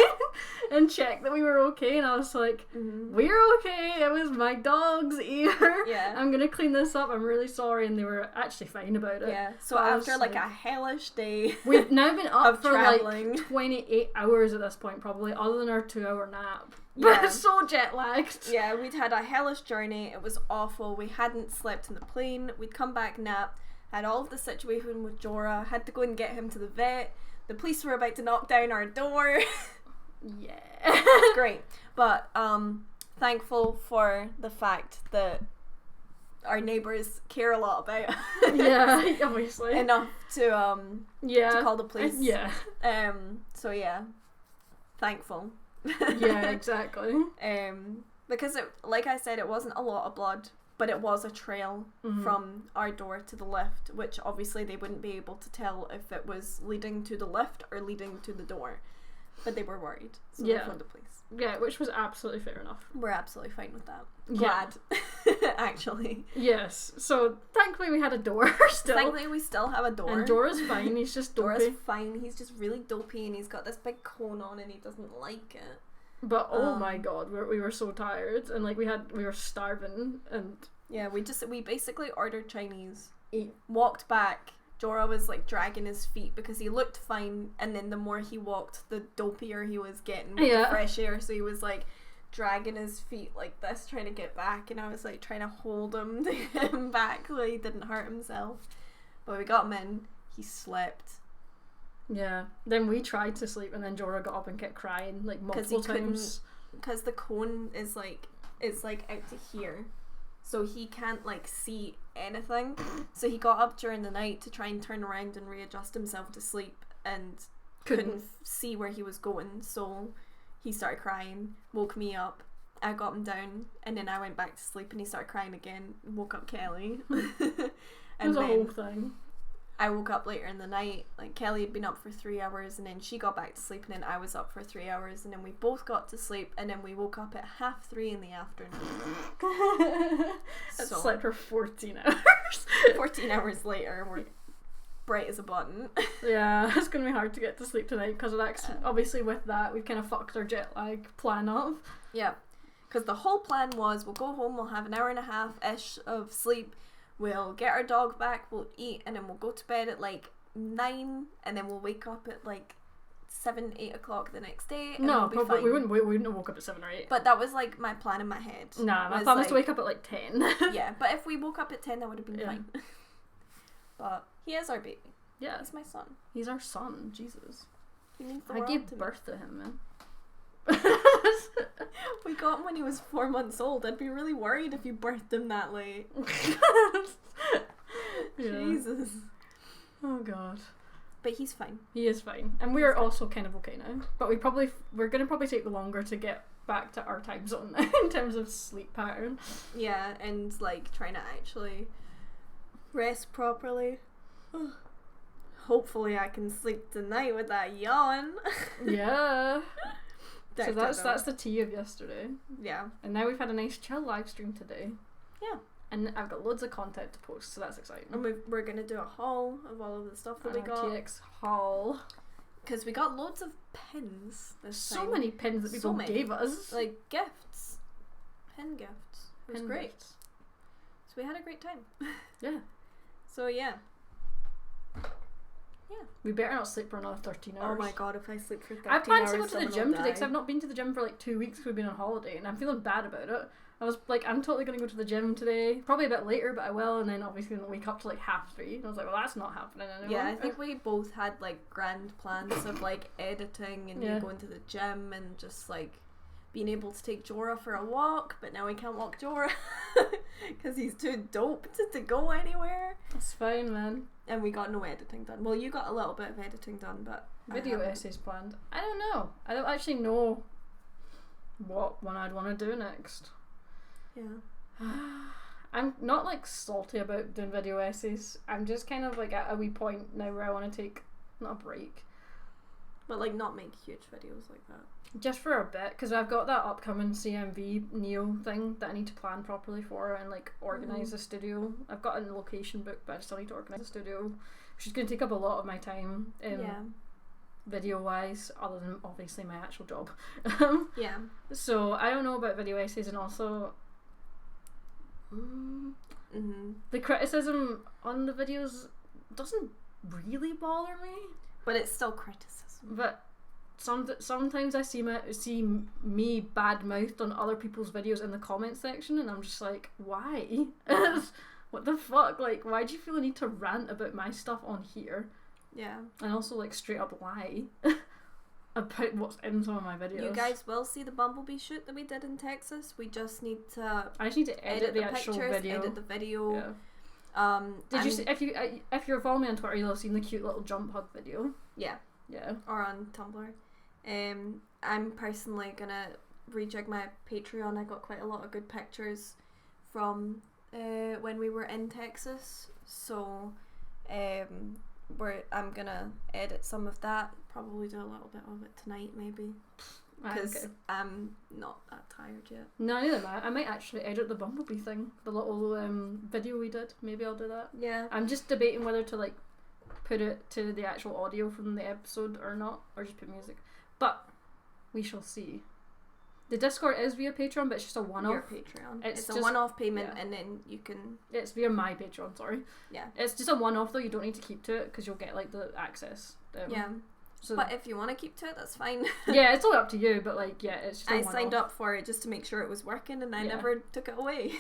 and check that we were okay. And I was like, we're okay. It was my dog's ear. Yeah. I'm gonna clean this up. I'm really sorry. And they were actually fine about it. Yeah. So after like a hellish day, we've now been up for traveling. like 28 hours at this point, probably, other than our 2-hour nap. Yeah. But so jet lagged. Yeah, we'd had a hellish journey. It was awful. We hadn't slept in the plane. We'd come back, napped, had all of the situation with Jorah, had to go and get him to the vet. The police were about to knock down our door. Yeah. Great. But thankful for the fact that our neighbours care a lot about us. Yeah, obviously. Enough to call the police. Yeah. So yeah. Thankful. Yeah, exactly. Because it, like I said, it wasn't a lot of blood, but it was a trail from our door to the lift, which obviously they wouldn't be able to tell if it was leading to the lift or leading to the door. But they were worried, so they phoned the police. Yeah, which was absolutely fair enough. We're absolutely fine with that. Glad, actually. Yes. So thankfully we had a door still. Thankfully we still have a door. And Dora's fine. He's just dopey. Dora's fine. He's just really dopey, and he's got this big cone on, and he doesn't like it. But oh my god, we were so tired, and like we were starving, and yeah, we basically ordered Chinese. Walked back. Jorah was like dragging his feet because he looked fine, and then the more he walked, the dopier he was getting with the fresh air. So he was like dragging his feet like this, trying to get back, and I was like trying to hold him to get him back so he didn't hurt himself. But we got him in. He slept. Yeah. Then we tried to sleep, and then Jorah got up and kept crying like multiple times. Because the cone is like out to here. So he can't like see anything. So he got up during the night to try and turn around and readjust himself to sleep, and couldn't see where he was going. So he started crying, woke me up. I got him down, and then I went back to sleep, and he started crying again. Woke up Kelly. It was a whole thing. I woke up later in the night. Like, Kelly had been up for 3 hours, and then she got back to sleep, and then I was up for 3 hours, and then we both got to sleep, and then we woke up at 3:30 in the afternoon. Slept for 14 hours. 14 hours later, we're bright as a button. Yeah, it's gonna be hard to get to sleep tonight because obviously with that we've kind of fucked our jet lag plan up. Yeah, because the whole plan was we'll go home, we'll have an hour and a half ish of sleep. We'll get our dog back, we'll eat, and then we'll go to bed at like 9, and then we'll wake up at like 7, 8 o'clock the next day. And no, we'll be but fine. we wouldn't have woke up at 7 or 8. But that was like my plan in my head. Nah, my plan was to wake up at like 10. Yeah, but if we woke up at 10, that would have been fine. But he is our baby. Yeah. He's my son. He's our son, Jesus. He means the I world gave to birth to him, man. We got him when he was 4 months old. I'd be really worried if you birthed him that late. Jesus. Oh god. But he's fine. He is fine. And we're also kind of okay now. But we're gonna probably take longer to get back to our time zone now in terms of sleep pattern. Yeah, and like trying to actually rest properly. Hopefully I can sleep tonight with that yawn. Yeah. So that's the tea of yesterday. Yeah. And now we've had a nice chill live stream today. Yeah. And I've got loads of content to post, so that's exciting. And we're going to do a haul of all of the stuff that we got. TX haul. Because we got loads of pins this time. So many pins that people gave us. Like gifts. Pin gifts. It was great. Gifts. So we had a great time. Yeah. So yeah. Yeah. We better not sleep for another 13 hours. Oh my god, if I sleep for 13 hours, I plan to go to the gym today because I've not been to the gym for like 2 weeks because we've been on holiday, and I'm feeling bad about it. I was like, I'm totally going to go to the gym today. Probably a bit later, but I will. And then obviously I'll wake up to like 3:30. And I was like, well, that's not happening anymore. Yeah, I think we both had like grand plans of like editing and going to the gym and just like being able to take Jorah for a walk, but now we can't walk Jorah because he's too doped to go anywhere. That's fine, man. And we got no editing done. Well, you got a little bit of editing done, but video essays planned. I don't know. I don't actually know what one I'd want to do next. Yeah. I'm not like salty about doing video essays. I'm just kind of like at a wee point now where I want to take not a break, but like not make huge videos like that. Just for a bit, because I've got that upcoming CMV Neo thing that I need to plan properly for and like organise the studio. I've got a location booked, but I still need to organise the studio, which is going to take up a lot of my time. Video wise, other than obviously my actual job. Yeah. So I don't know about video essays, and also the criticism on the videos doesn't really bother me, but it's still criticism. But sometimes I see me bad mouthed on other people's videos in the comment section, and I'm just like, why? What the fuck? Like, why do you feel the need to rant about my stuff on here? Yeah. And also like straight up lie about what's in some of my videos. You guys will see the Bumblebee shoot that we did in Texas. We just need to. I just need to edit the actual pictures, video. edit the video. Yeah. Did you see, if you're following me on Twitter, you'll have seen the cute little jump hug video. Yeah. Yeah. Or on Tumblr. I'm personally gonna rejig my Patreon. I got quite a lot of good pictures from when we were in Texas. So I'm gonna edit some of that. Probably do a little bit of it tonight, maybe. Because I'm not that tired yet. No, neither am I. I might actually edit the Bumblebee thing, the little video we did. Maybe I'll do that. Yeah. I'm just debating whether to like put it to the actual audio from the episode or not, or just put music. But we shall see. The Discord is via Patreon, but it's just a one-off. Your Patreon. It's a one-off payment, and then you can. It's via my Patreon. Sorry. Yeah. It's just a one-off though. You don't need to keep to it because you'll get like the access. Yeah. So but if you want to keep to it, that's fine. Yeah, it's all up to you. But like, yeah, it's just. I signed up for it just to make sure it was working, and I never took it away.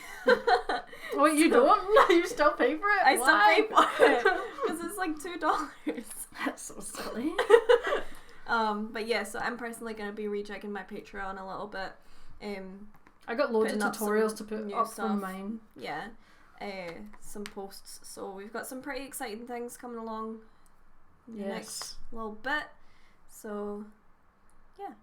Wait, you don't? You still pay for it? I still pay for it because it's like $2. That's so silly. But yeah, so I'm personally going to be rejigging my Patreon a little bit. I got loads of tutorials to put up on mine. Yeah. Some posts. So we've got some pretty exciting things coming along in the next little bit. So, yeah.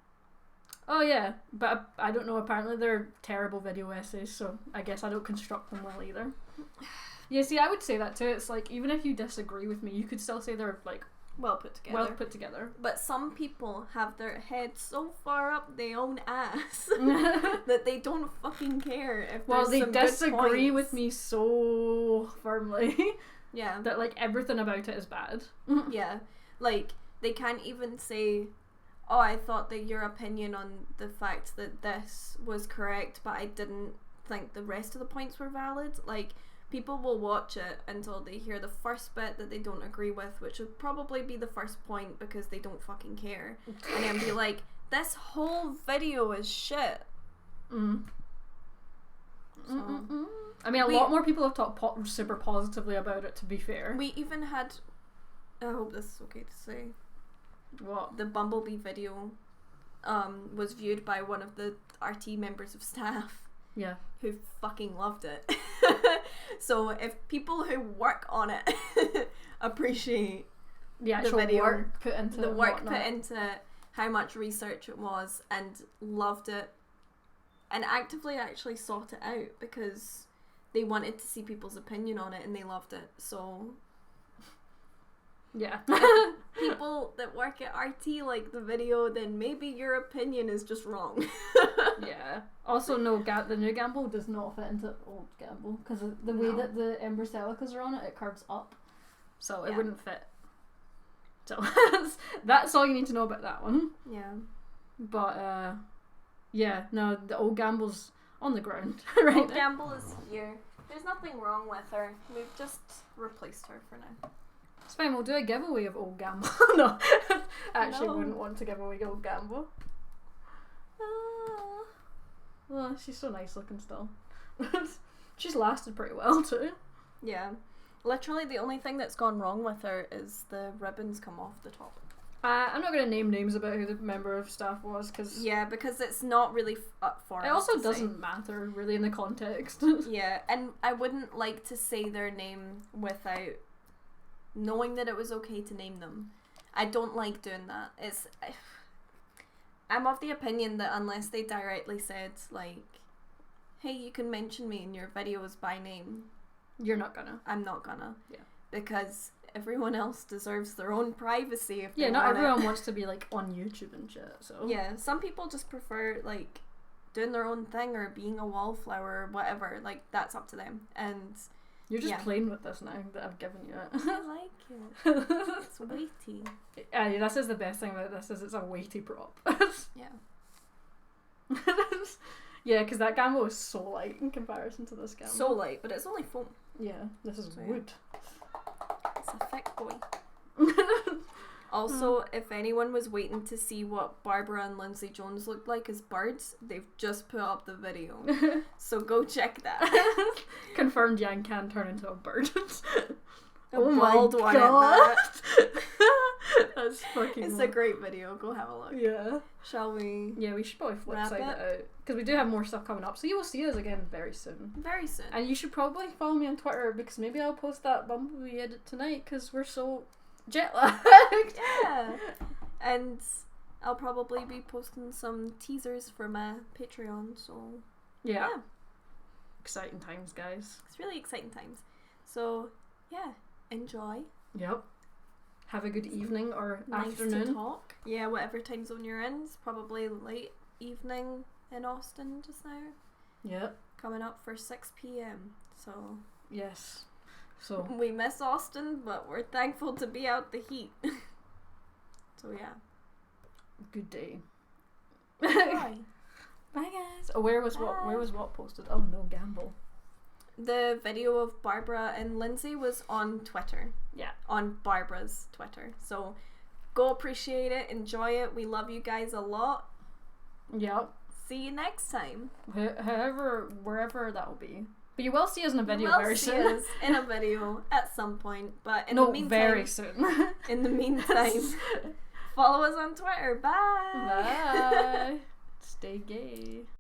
Oh yeah, but I don't know, apparently they're terrible video essays, so I guess I don't construct them well either. Yeah, see, I would say that too. It's like, even if you disagree with me, you could still say they're like well put together. But some people have their head so far up their own ass that they don't fucking care if there's some they disagree with me so firmly. Yeah. That like everything about it is bad. Yeah. Like they can't even say, oh, I thought that your opinion on the fact that this was correct, but I didn't think the rest of the points were valid. Like, people will watch it until they hear the first bit that they don't agree with, which would probably be the first point because they don't fucking care. And then be like, this whole video is shit. So, I mean, a lot more people have talked super positively about it, to be fair. We even had, I hope this is okay to say, what? The Bumblebee video was viewed by one of the RT members of staff. Yeah. Who fucking loved it. So if people who work on it appreciate the actual video, work put into the work put into it, how much research it was, and loved it, and actively actually sought it out because they wanted to see people's opinion on it and they loved it. So yeah. If people that work at RT like the video, then maybe your opinion is just wrong. Yeah. Also, no, the new Gamble does not fit into old Gamble because the way that the Ember Celicas are on it, it curves up, so it wouldn't fit. So that's all you need to know about that one. Yeah. But yeah, no, the old Gamble's on the ground right Old now. Gamble is here. There's nothing wrong with her. We've just replaced her for now. It's fine, we'll do a giveaway of old Gamble. No, actually wouldn't want to give away old Gamble. Well, she's so nice looking still. She's lasted pretty well too. Yeah. Literally the only thing that's gone wrong with her is the ribbons come off the top. I'm not going to name names about who the member of staff was, because... Yeah, because it's not really up for us. It also doesn't matter, really, in the context. Yeah, and I wouldn't like to say their name without knowing that it was okay to name them. I don't like doing that. I'm of the opinion that unless they directly said, like, hey, you can mention me in your videos by name. You're not gonna. I'm not gonna. Yeah. Because everyone else deserves their own privacy if they Yeah, not want everyone it. wants to be, like, on YouTube and shit, so... Yeah, some people just prefer, like, doing their own thing or being a wallflower or whatever. Like, that's up to them. And... You're just playing with this now that I've given you it. I like it. It's weighty. Yeah, this is the best thing about this, is it's a weighty prop. Yeah. Yeah, because that gamble is so light in comparison to this gamble. So light, but it's only foam. Yeah, this is So, wood. It's a thick boy. Also, if anyone was waiting to see what Barbara and Lindsay Jones looked like as birds, they've just put up the video. So go check that. Confirmed Yang can turn into a bird. Oh my god. That's fucking It's a great video. Go have a look. Yeah. Shall we? Yeah, we should probably flip wrap side it? it out. Because we do have more stuff coming up. So you will see us again very soon. Very soon. And you should probably follow me on Twitter, because maybe I'll post that Bumblebee edit tonight, because we're so jet lagged. Yeah. And I'll probably be posting some teasers for my Patreon, so yeah. Exciting times, guys. It's really exciting times. So yeah, enjoy. Yep. Have a good evening or Nice afternoon. to talk. Yeah, whatever time zone you're in. It's probably late evening in Austin just now. Yep. Coming up for 6 p.m. So Yes. So we miss Austin, but we're thankful to be out the heat. So yeah. good day. Bye. Bye guys. Oh, where was what posted? Oh no, gamble. The video of Barbara and Lindsay was on Twitter. Yeah. On Barbara's Twitter. So go appreciate it, enjoy it. We love you guys a lot. Yep. See you next time. Wherever that will be. But you will see us in a video You will very see soon. us in a video at some point. But in the meantime, very soon. In the meantime, follow us on Twitter. Bye. Bye. Stay gay.